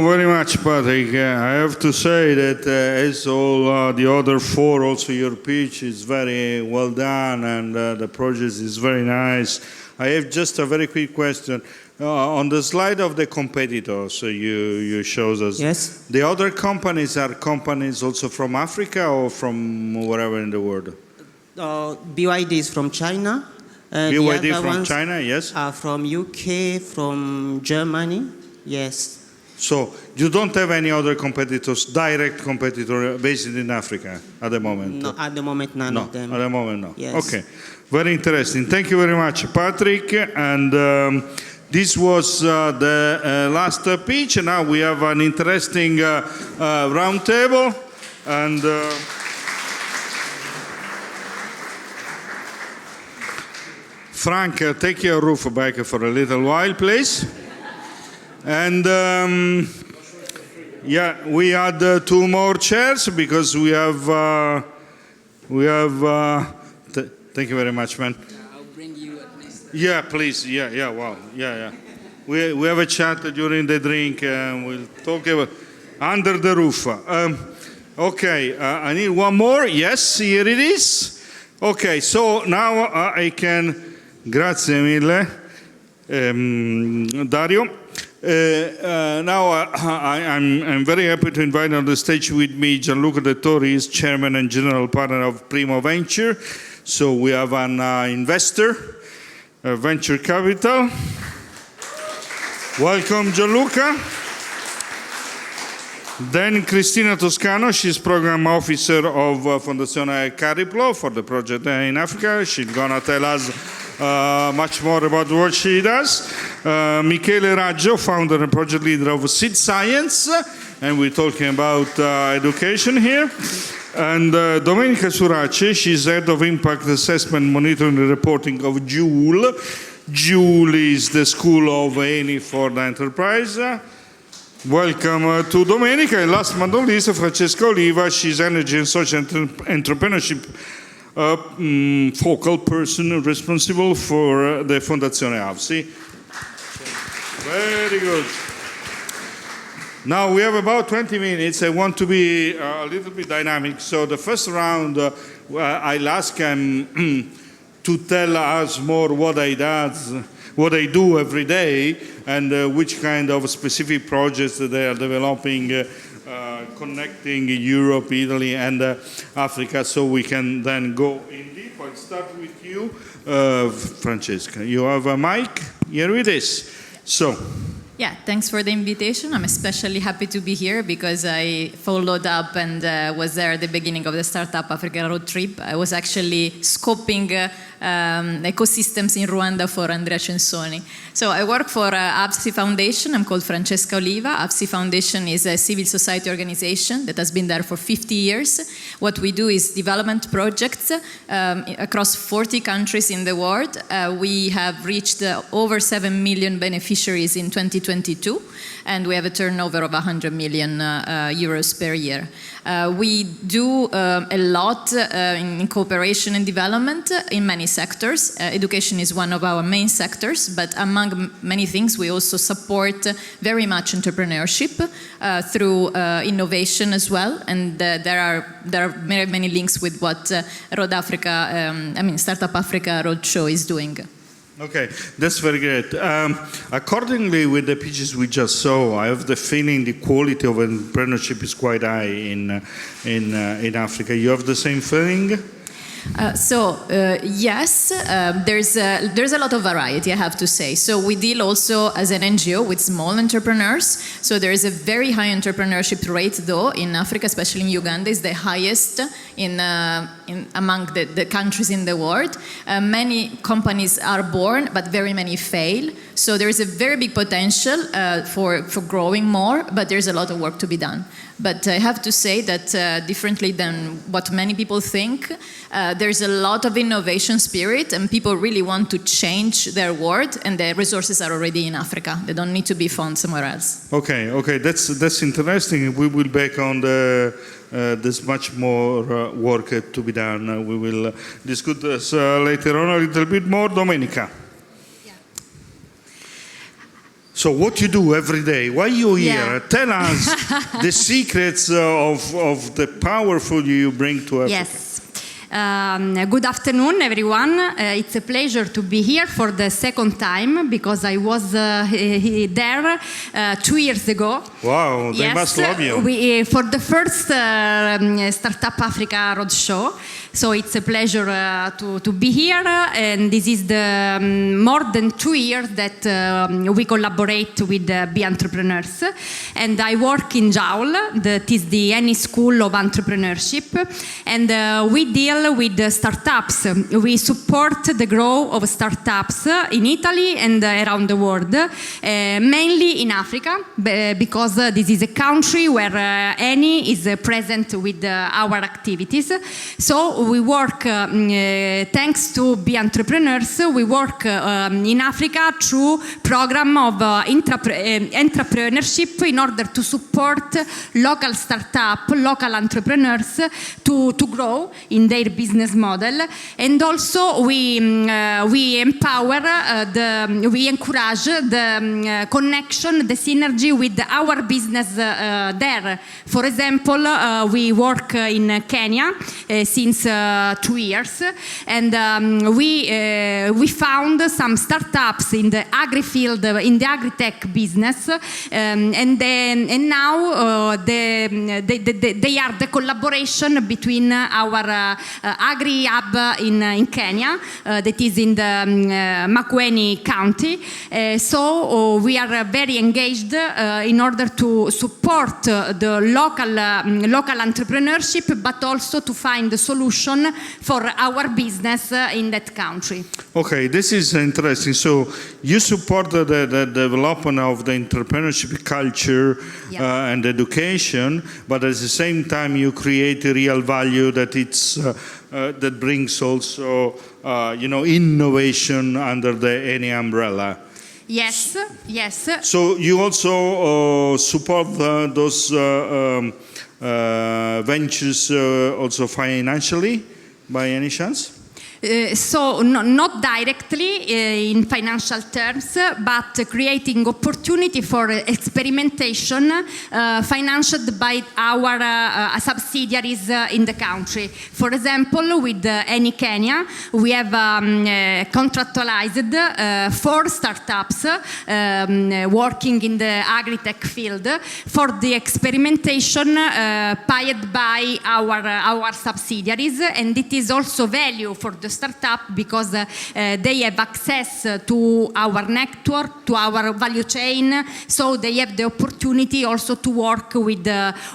very much, Patrick. I have to say that as all the other 4, also your pitch is very well done, and the project is very nice. I have just a very quick question. On the slide of the competitors you showed us, yes. The other companies are companies also from Africa or from wherever in the world? BYD is from China. BYD from China, yes? Are from UK, from Germany. Yes. So you don't have any other competitors, direct competitor based in Africa at the moment? No, at the moment none of them. At the moment, no. Yes. Okay, very interesting. Thank you very much, Patrick. And this was the last pitch. Now we have an interesting round table. And Frank, take your roof back for a little while, please. And yeah, we add 2 more chairs because we have Thank you very much, man. I'll bring you at least. Yeah, please. Yeah, wow. Yeah. We have a chat during the drink and we'll talk about under the roof. Okay, I need one more. Yes, here it is. Okay, so now I can, grazie mille, Dario. Now I'm very happy to invite on the stage with me Gianluca De Tori, is chairman and general partner of Primo Venture. So we have an investor, venture capital. Welcome, Gianluca. Then Cristina Toscano, she's program officer of Fondazione Cariplo for the project in Africa. She's gonna tell us much more about what she does. Michele Raggio, founder and project leader of Seed Science, and we're talking about education here. And Domenica Surace, she's head of impact assessment, monitoring and reporting of Joule. Joule is the school of Eni for the enterprise. Welcome to Domenica. And last but not least, Francesca Oliva, she's energy and social entrepreneurship focal person responsible for the Fondazione AVSI. Very good. Now we have about 20 minutes. I want to be a little bit dynamic. So the first round, I'll ask him to tell us more what I do every day and which kind of specific projects they are developing, connecting Europe, Italy, and Africa, so we can then go in deep. I'll start with you, Francesca. You have a mic. Here it is. So. Yeah, thanks for the invitation. I'm especially happy to be here because I followed up and was there at the beginning of the Startup Africa Roadtrip. I was actually scoping ecosystems in Rwanda for Andrea Censoni. So I work for AVSI Foundation. I'm called Francesca Oliva. AVSI Foundation is a civil society organization that has been there for 50 years. What we do is development projects across 40 countries in the world. We have reached over 7 million beneficiaries in 2022, and we have a turnover of 100 million euros per year. We do a lot in cooperation and development in many sectors. Education is one of our main sectors, but among many things, we also support very much entrepreneurship through innovation as well. And there are very many links with what Startup Africa Roadshow is doing. Okay, that's very great. Accordingly, with the pitches we just saw, I have the feeling the quality of entrepreneurship is quite high in Africa. You have the same feeling? Yes, there's a lot of variety, I have to say. So we deal also as an NGO with small entrepreneurs. So there is a very high entrepreneurship rate, though, in Africa, especially in Uganda, is the highest among the countries in the world. Many companies are born, but very many fail. So there is a very big potential for growing more, but there's a lot of work to be done. But I have to say that differently than what many people think, there's a lot of innovation spirit and people really want to change their world, and the resources are already in Africa. They don't need to be found somewhere else. Okay, that's interesting. We will back on there's much more work to be done. We will discuss this later on a little bit more. Domenica. So what you do every day? Why you here? Yeah. Tell us the secrets of the powerful you bring to Africa. Yes. Good afternoon, everyone. It's a pleasure to be here for the second time because I was there 2 years ago. Wow, they must love you. For the first Startup Africa Roadshow. So it's a pleasure to be here, and this is the more than 2 years that we collaborate with Be Entrepreneurs. And I work in Joule, that is the Eni School of Entrepreneurship, and we deal with startups. We support the growth of startups in Italy and around the world, mainly in Africa, because this is a country where Eni is present with our activities. So we work, thanks to Be Entrepreneurs, we work in Africa through program of entrepreneurship in order to support local startups, local entrepreneurs to grow in their business model, and also we empower, we encourage the connection, the synergy with our business there. For example, we work in Kenya since 2 years, and we found some startups in the agri field, in the agri-tech business, and now they are the collaboration between our agri hub in Kenya, that is in the Makueni County. So we are very engaged in order to support the local entrepreneurship, but also to find a solution for our business in that country. Okay, this is interesting. So you support the development of the entrepreneurship culture and education, but at the same time you create a real value that that brings also innovation under any umbrella. Yes, yes. So you also support those ventures also financially, by any chance? So not directly in financial terms, but creating opportunity for experimentation financed by our subsidiaries in the country. For example, with Eni Kenya, we have contractualized 4 startups working in the agri-tech field for the experimentation paid by our subsidiaries, and it is also value for the startup because they have access to our network, to our value chain, so they have the opportunity also to work with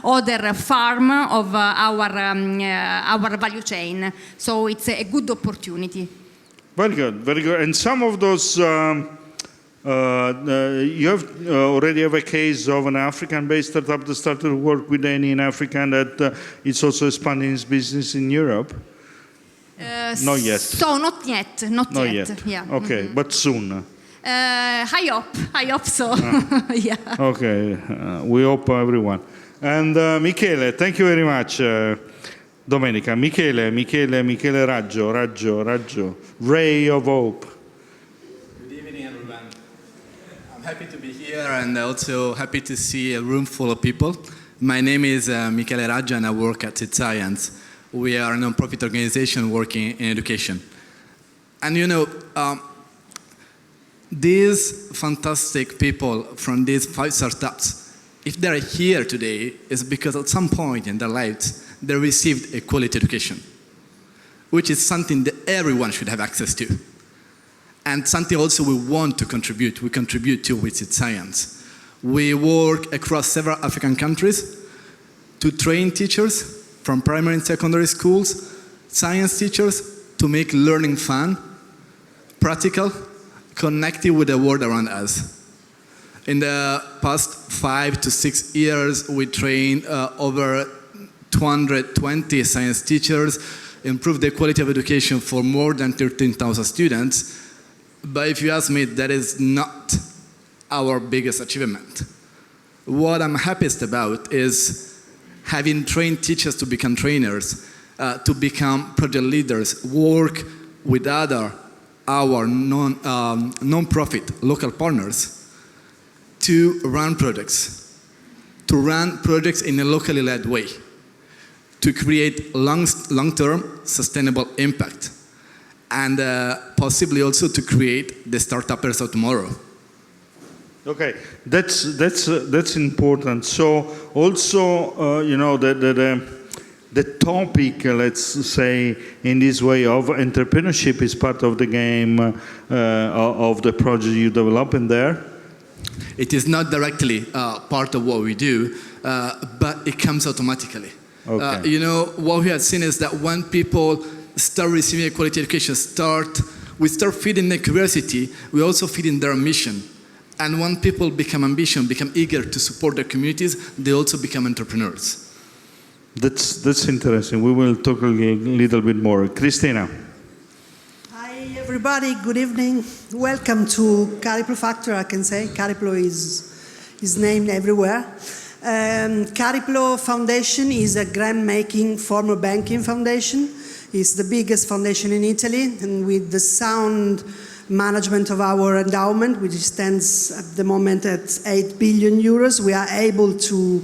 other farm of our value chain. So it's a good opportunity. Very good, very good. And some of those, you have already have a case of an African-based startup that started to work with Eni in Africa and that it's also expanding its business in Europe. Not yet. So not yet. Yeah. Okay, but soon. I hope so. Yeah. Okay, we hope everyone. And Michele, thank you very much. Domenica, Michele Raggio, Ray of Hope. Good evening, everyone. I'm happy to be here and also happy to see a room full of people. My name is Michele Raggio and I work at It Science. We are a non-profit organization working in education. And these fantastic people from these 5 startups, if they're here today, it's because at some point in their lives, they received a quality education, which is something that everyone should have access to. And something also we want to contribute. We contribute to with It Science. We work across several African countries to train teachers from primary and secondary schools, science teachers, to make learning fun, practical, connected with the world around us. In the past 5 to 6 years, we trained over 220 science teachers, improved the quality of education for more than 13,000 students. But if you ask me, that is not our biggest achievement. What I'm happiest about is having trained teachers to become trainers, to become project leaders, work with our non-profit local partners to run projects in a locally led way, to create long-term sustainable impact, and possibly also to create the startuppers of tomorrow. Okay, that's important. So also, the topic, let's say, in this way of entrepreneurship is part of the game of the project you develop in there? It is not directly part of what we do, but it comes automatically. Okay. What we have seen is that when people start receiving a quality education, we start feeding their curiosity, we also feed in their mission. And when people become eager to support their communities, they also become entrepreneurs. That's interesting. We will talk a little bit more. Cristina. Hi, everybody. Good evening. Welcome to Cariplo Factor, I can say. Cariplo is named everywhere. Cariplo Foundation is a grant-making formal banking foundation. It's the biggest foundation in Italy, and with the sound management of our endowment, which stands at the moment at 8 billion euros, we are able to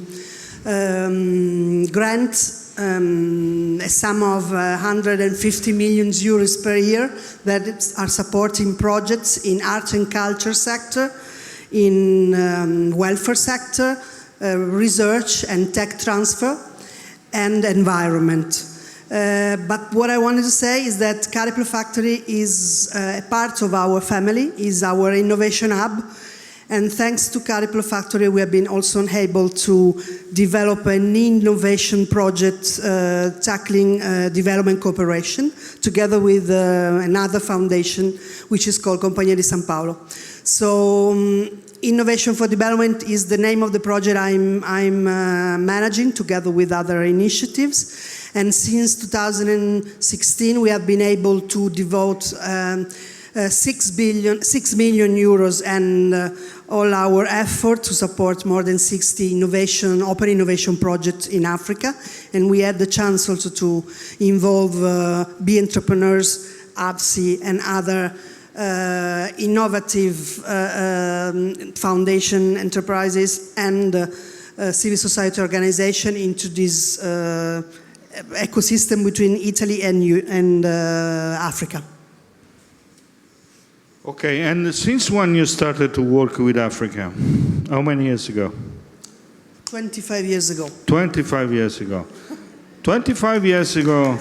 grant a sum of 150 million euros per year that are supporting projects in art and culture sector, in welfare sector, research and tech transfer, and environment. But what I wanted to say is that Cariplo Factory is a part of our family, is our innovation hub, and thanks to Cariplo Factory we have been also able to develop an innovation project tackling development cooperation together with another foundation which is called Compagnia di San Paolo. So Innovation for Development is the name of the project I'm managing together with other initiatives. And since 2016, we have been able to devote 6 million euros and all our effort to support more than 60 open innovation projects in Africa. And we had the chance also to involve Be Entrepreneurs, ABSI, and other innovative foundation enterprises and civil society organization into this ecosystem between Italy and Africa. Okay, and since when you started to work with Africa? How many years ago? 25 years ago. 25 years ago. 25 years ago.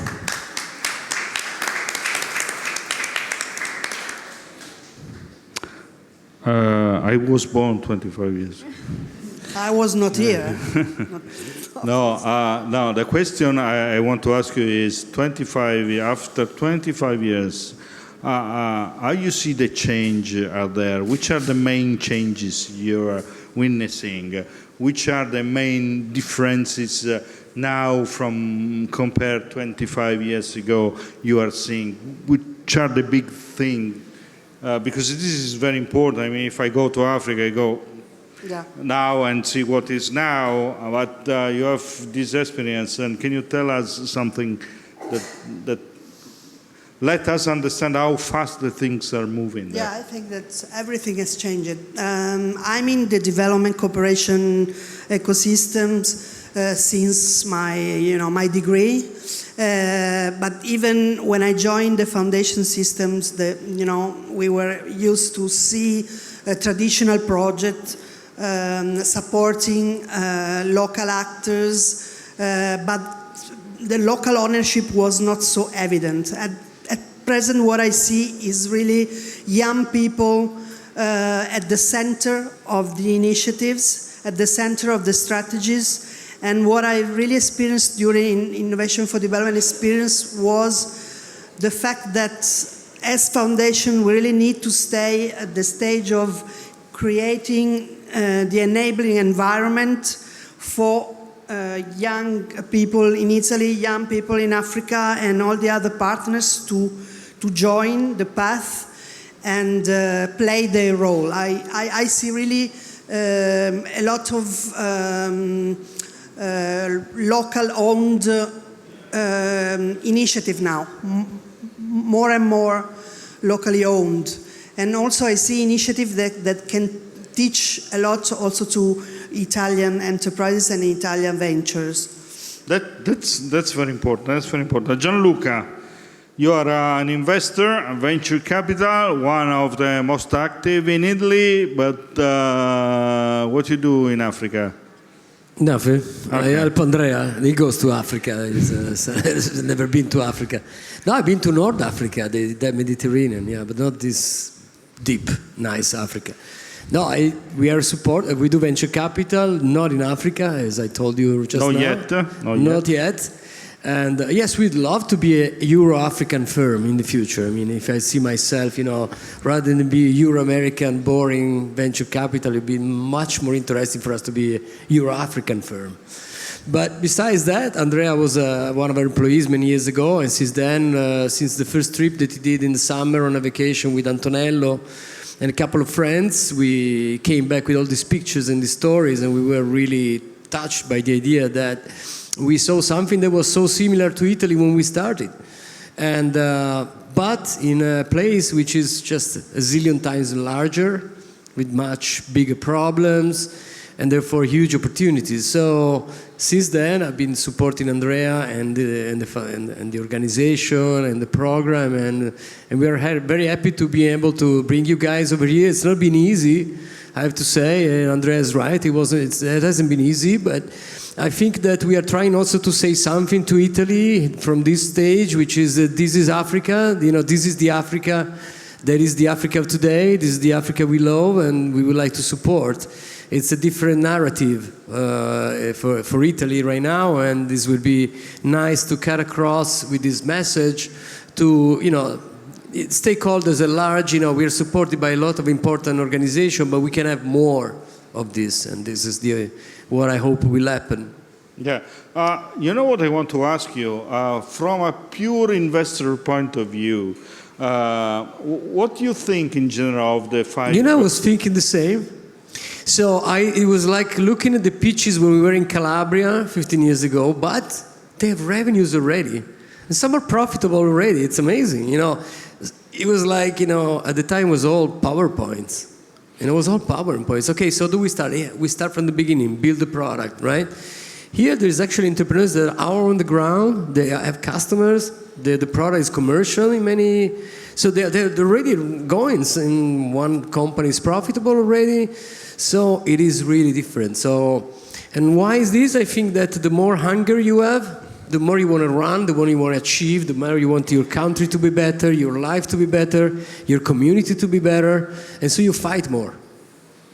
I was born 25 years ago. I was not here. No, the question I want to ask you is, after 25 years, how you see the change out there? Which are the main changes you're witnessing? Which are the main differences now from compared 25 years ago you are seeing? Which are the big things? Because this is very important. I mean, if I go to Africa, I go now and see what is now, but you have this experience, and can you tell us something that let us understand how fast the things are moving there? Yeah, I think that everything has changed. I'm in the development cooperation ecosystems since my degree. But even when I joined the foundation systems, we were used to see a traditional project supporting local actors, but the local ownership was not so evident. At present, what I see is really young people at the center of the initiatives, at the center of the strategies. And what I really experienced during Innovation for Development experience was the fact that as foundation, we really need to stay at the stage of creating the enabling environment for young people in Italy, young people in Africa, and all the other partners to join the path and play their role. I see really a lot of local-owned initiative now, more and more locally owned. And also I see initiative that can teach a lot also to Italian enterprises and Italian ventures. That's very important. That's very important. Gianluca, you are an investor, a venture capital, one of the most active in Italy, but what you do in Africa? Nothing. Okay. I help Andrea. He goes to Africa. He's never been to Africa. No, I've been to North Africa, the Mediterranean, yeah, but not this deep, nice Africa. No, we are support. We do venture capital, not in Africa, as I told you just now. Not yet. And yes, we'd love to be a Euro-African firm in the future. I mean, if I see myself, rather than be a Euro-American, boring venture capital, it'd be much more interesting for us to be a Euro-African firm. But besides that, Andrea was one of our employees many years ago, and since then, since the first trip that he did in the summer on a vacation with Antonello and a couple of friends, we came back with all these pictures and these stories, and we were really touched by the idea that we saw something that was so similar to Italy when we started. And but in a place which is just a zillion times larger, with much bigger problems, and therefore huge opportunities. So since then, I've been supporting Andrea and the organization and the program, and we are very happy to be able to bring you guys over here. It's not been easy, I have to say. Andrea is right. It hasn't been easy, but I think that we are trying also to say something to Italy from this stage, which is that this is Africa. You know, this is the Africa that is the Africa of today. This is the Africa we love and we would like to support. It's a different narrative for Italy right now, and this would be nice to cut across with this message to, you know, stakeholders at large. You know, we are supported by a lot of important organizations, but we can have more of this, and this is what I hope will happen. Yeah. You know what I want to ask you? From a pure investor point of view, what do you think in general of the five? You know, I was thinking the same. So it was like looking at the pitches when we were in Calabria 15 years ago, but they have revenues already. And some are profitable already. It's amazing. You know, it was like, you know, at the time it was all PowerPoints. And it was all PowerPoints. Okay, so do we start? Yeah, we start from the beginning, build the product, right? Here there's actually entrepreneurs that are on the ground. They have customers. The product is commercial in many. So they're already going. In one company is profitable already. So it is really different. So, and why is this? I think that the more hunger you have, the more you want to run, the more you want to achieve, the more you want your country to be better, your life to be better, your community to be better. And so you fight more.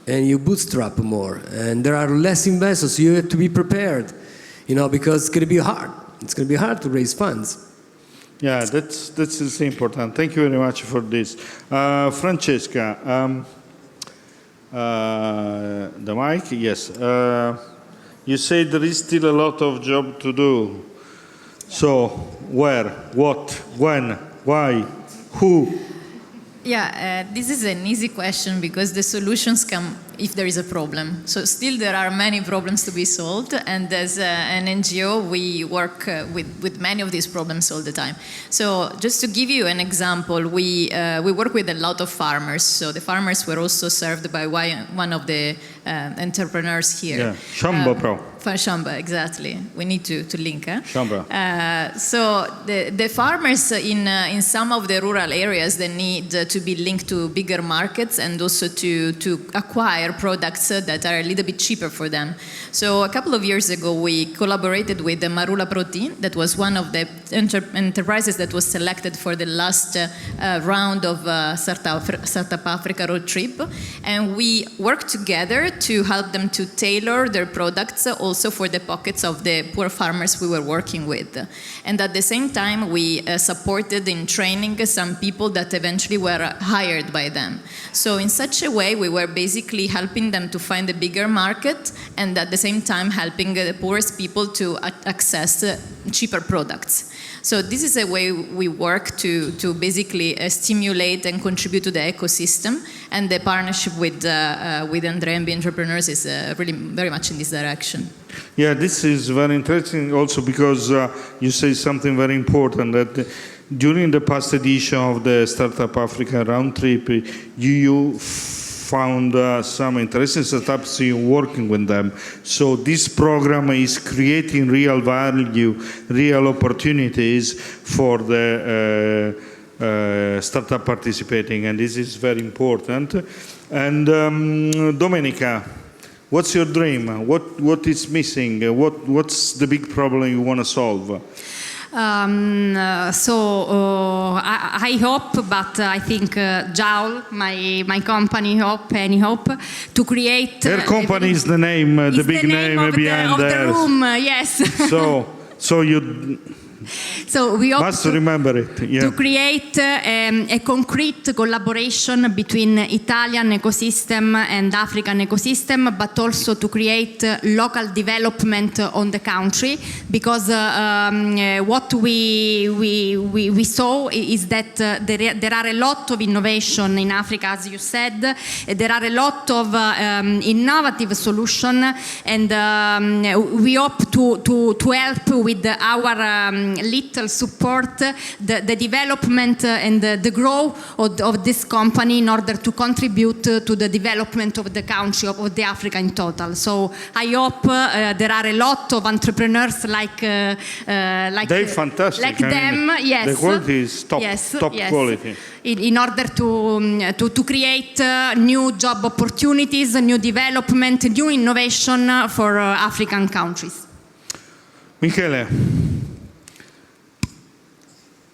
And you bootstrap more. And there are less investors. So you have to be prepared, you know, because it's going to be hard. It's going to be hard to raise funds. Yeah, that's important. Thank you very much for this. Francesca, the mic, yes. You say there is still a lot of job to do. So, where, what, when, why, who? Yeah, this is an easy question because the solutions come if there is a problem. So still there are many problems to be solved, and as an NGO we work with many of these problems all the time. So just to give you an example, we work with a lot of farmers. So the farmers were also served by one of the entrepreneurs here. Yeah, Shamba Pro. Shamba, exactly. We need to link. Shamba. So the farmers in some of the rural areas, they need to be linked to bigger markets and also to acquire products that are a little bit cheaper for them. So a couple of years ago, we collaborated with the Marula Protein. That was one of the enterprises that was selected for the last round of Startup Africa Roadtrip. And we worked together to help them to tailor their products also for the pockets of the poor farmers we were working with. And at the same time, we supported in training some people that eventually were hired by them. So in such a way, we were basically helping them to find a bigger market and at the same time helping the poorest people to access cheaper products. So this is a way we work to basically stimulate and contribute to the ecosystem, and the partnership with Andrea and the entrepreneurs is really very much in this direction. Yeah, this is very interesting also because you say something very important, that during the past edition of the Startup Africa Roadtrip, you found some interesting startups working with them. So this program is creating real value, real opportunities for the startup participating, and this is very important. And Domenica, what's your dream? What is missing? What's the big problem you want to solve? I hope, but I think Joule, my company, hope to create. Their company is the name, the big name behind the room. Yes. So you. So we hope must remember it. Yeah. To create a concrete collaboration between Italian ecosystem and African ecosystem, but also to create local development on the country, because what we saw is that there are a lot of innovation in Africa, as you said. There are a lot of innovative solutions, and we hope to help with our little support the development and the growth of this company in order to contribute to the development of the country, of the Africa in total. So I hope there are a lot of entrepreneurs like they're fantastic. Like them. Yes, the quality is top, top quality. In order to create new job opportunities, new development, new innovation for African countries. Michele,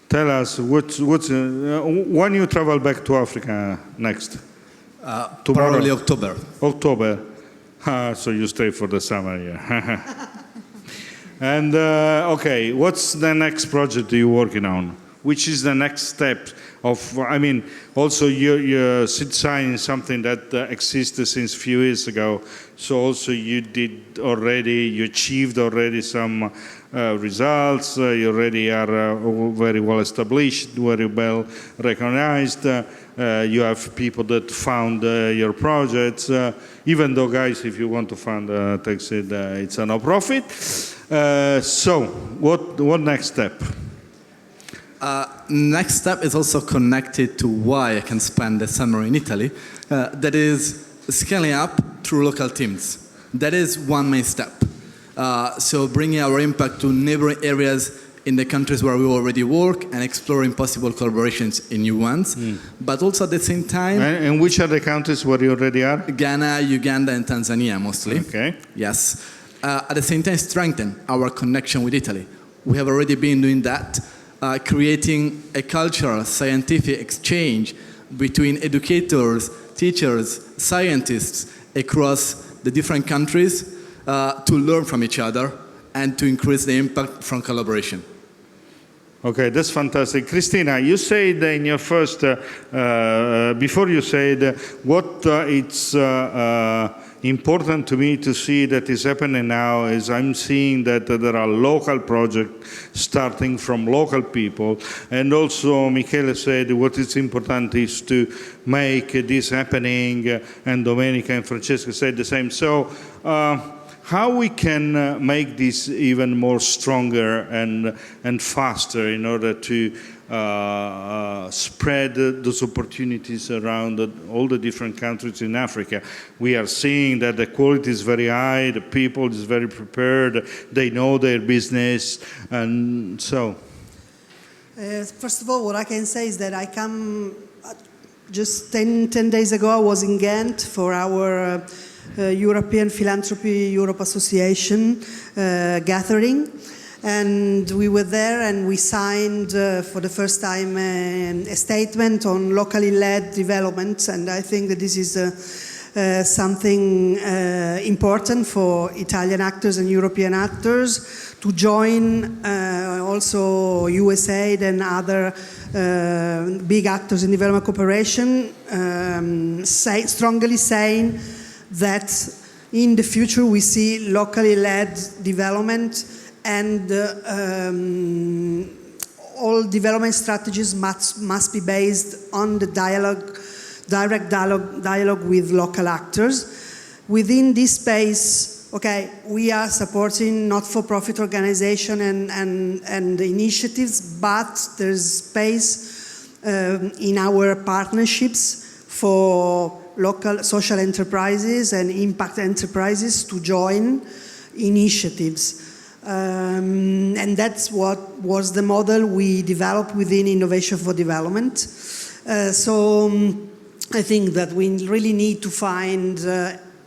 tell us what's when you travel back to Africa next? Probably October. October. So you stay for the summer, yeah. And okay, what's the next project you're working on? Which is the next step of? I mean, also you sign is something that existed since a few years ago. So also you achieved already some results. You already are very well established, very well recognized. You have people that found your projects. Even though, guys, if you want to fund taxi, it's a no profit. So what next step? Next step is also connected to why I can spend the summer in Italy. That is scaling up through local teams. That is one main step. So bringing our impact to neighboring areas in the countries where we already work and exploring possible collaborations in new ones. But also at the same time... And which are the countries where you already are? Ghana, Uganda, and Tanzania mostly. Okay. Yes. At the same time, strengthen our connection with Italy. We have already been doing that, creating a cultural, scientific exchange between educators, teachers, scientists across the different countries to learn from each other and to increase the impact from collaboration. Okay, that's fantastic. Cristina, you said in your first, before you said what it's important to me to see that is happening now is I'm seeing that there are local projects starting from local people. And also Michele said what is important is to make this happening, and Domenica and Francesca said the same. So how we can make this even more stronger and faster in order to spread those opportunities around all the different countries in Africa. We are seeing that the quality is very high, the people is very prepared, they know their business, and so. First of all, what I can say is that I come just 10 days ago. I was in Ghent for our European Philanthropy Europe Association gathering, and we were there and we signed for the first time a statement on locally led development, and I think that this is something important for Italian actors and European actors to join also USAID and other big actors in development cooperation, strongly saying that in the future we see locally led development, and all development strategies must be based on the direct dialogue with local actors. Within this space, okay, we are supporting not-for-profit organizations and initiatives, but there's space in our partnerships for local social enterprises and impact enterprises to join initiatives. And that's what was the model we developed within Innovation for Development. So I think that we really need to find,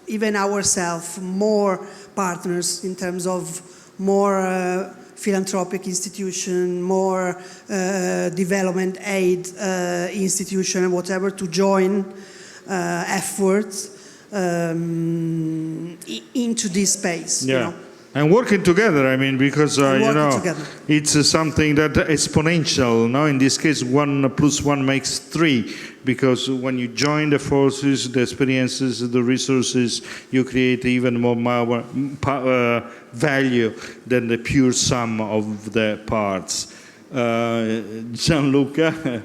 even ourselves, more partners in terms of more philanthropic institution, more development aid institution and whatever to join efforts into this space. Yeah. You know? And working together, I mean, because you know, together. it's something that exponential. No, in this case, 1 + 1 makes 3. Because when you join the forces, the experiences, the resources, you create even more value than the pure sum of the parts. Gianluca,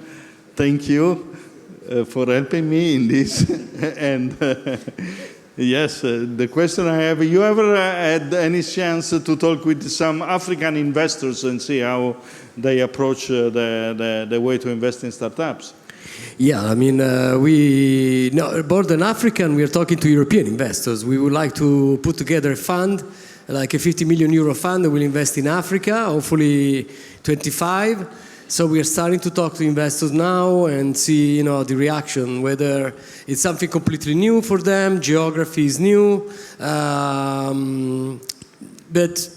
thank you for helping me in this, and Yes, the question I have, you ever had any chance to talk with some African investors and see how they approach the way to invest in startups? Yeah, I mean, more than African, we are talking to European investors. We would like to put together a fund, like a 50 million euro fund that will invest in Africa, hopefully 25. So we are starting to talk to investors now and see, the reaction, whether it's something completely new for them, geography is new. But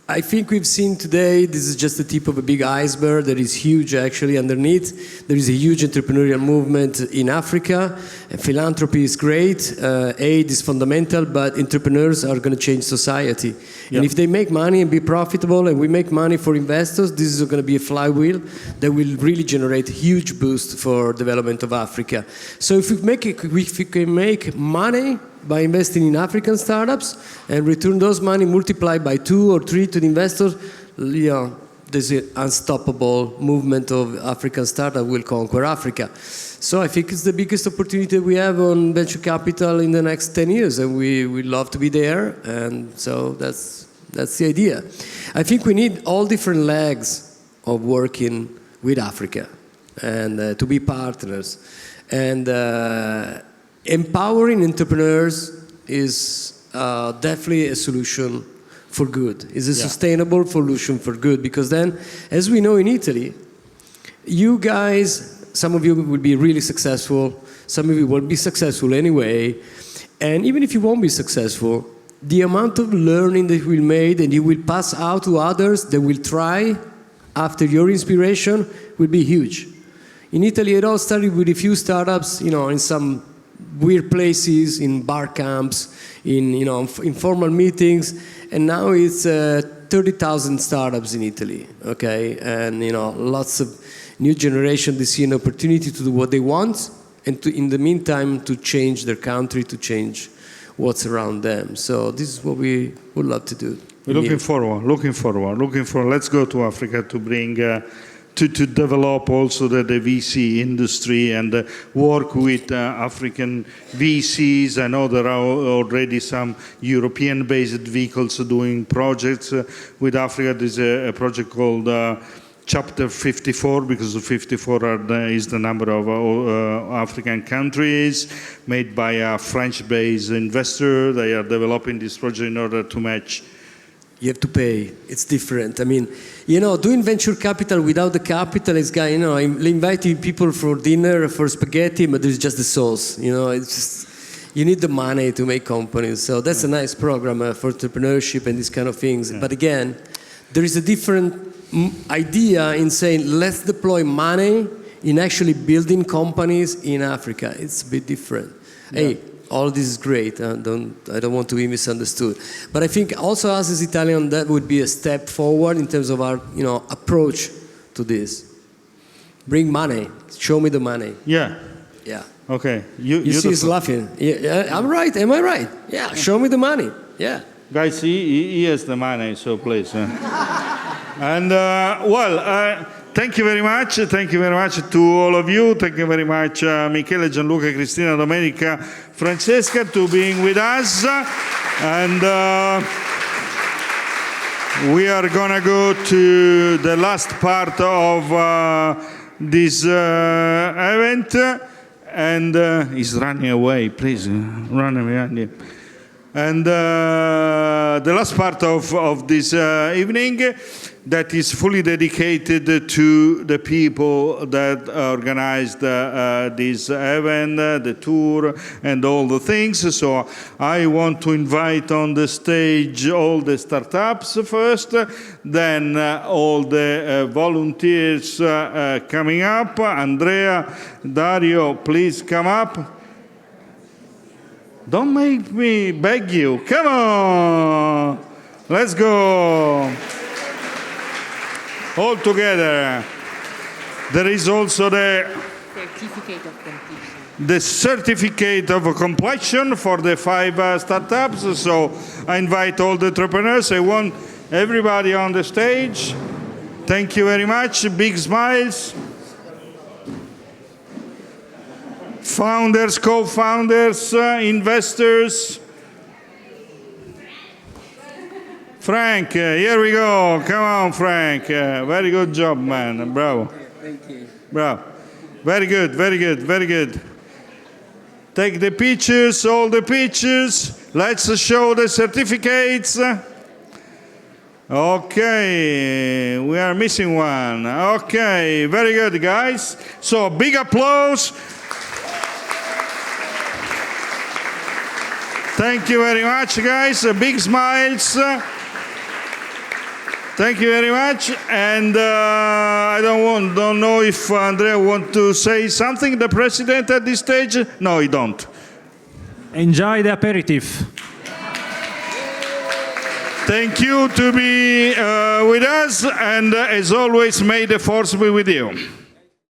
I think we've seen today, this is just the tip of a big iceberg that is huge actually underneath. There is a huge entrepreneurial movement in Africa. Philanthropy is great, aid is fundamental, but entrepreneurs are going to change society. Yep. And if they make money and be profitable and we make money for investors, this is going to be a flywheel that will really generate a huge boost for development of Africa. So if we can make money by investing in African startups and return those money multiplied by 2 or 3 to the investors, there's an unstoppable movement of African startup will conquer Africa. So I think it's the biggest opportunity we have on venture capital in the next 10 years, and we love to be there, and so that's the idea. I think we need all different legs of working with Africa and to be partners. And empowering entrepreneurs is definitely a solution for good. It's a sustainable solution for good, because then, as we know in Italy, you guys, some of you will be really successful, some of you won't be successful anyway, and even if you won't be successful, the amount of learning that you will make and you will pass out to others that will try after your inspiration will be huge. In Italy, it all started with a few startups, in some weird places, in bar camps, in informal meetings, and now it's 30,000 startups in Italy, okay? And lots of new generation, they see an opportunity to do what they want, and to, in the meantime, to change their country, to change what's around them. So this is what we would love to do. We're looking forward. Let's go to Africa to bring to develop also the VC industry and work with African VCs. I know there are already some European-based vehicles doing projects with Africa. There's a project called Chapter 54, because 54 is the number of African countries, made by a French-based investor. They are developing this project in order to match. You have to pay. It's different. I mean, doing venture capital without the capital is, inviting people for dinner, for spaghetti, but there's just the sauce. It's just, you need the money to make companies. So that's a nice program for entrepreneurship and these kind of things. Yeah. But again, there is a different idea in saying, let's deploy money in actually building companies in Africa. It's a bit different. Yeah. Hey, all this is great. I don't want to be misunderstood. But I think also us as Italian, that would be a step forward in terms of our, approach to this. Bring money. Show me the money. Yeah. Yeah. Okay. You see, he's laughing. Yeah, I'm right. Am I right? Yeah. Show me the money. Yeah. Guys, he has the money, so please. And thank you very much. Thank you very much to all of you. Thank you very much, Michele, Gianluca, Cristina, Domenica, Francesca, to being with us. And we are gonna go to the last part of this event. And he's running away. Please run away. And the last part of this evening, that is fully dedicated to the people that organized this event, the tour, and all the things. So I want to invite on the stage all the startups first, then all the volunteers coming up. Andrea, Dario, please come up. Don't make me beg you. Come on. Let's go. All together. There is also the certificate of completion. The certificate of completion for the 5 startups. So I invite all the entrepreneurs. I want everybody on the stage. Thank you very much. Big smiles. founders, co-founders, investors. Frank, here we go. Come on, Frank. Very good job, man. Bravo. Thank you. Bravo. Very good, very good, very good. Take the pictures, all the pictures. Let's show the certificates. Okay, we are missing one. Okay, very good, guys. So, big applause. Thank you very much, guys. Big smiles. Thank you very much. And I don't know if Andrea wants to say something, the president, at this stage. No, he don't. Enjoy the aperitif. Thank you to be with us, and as always, may the force be with you.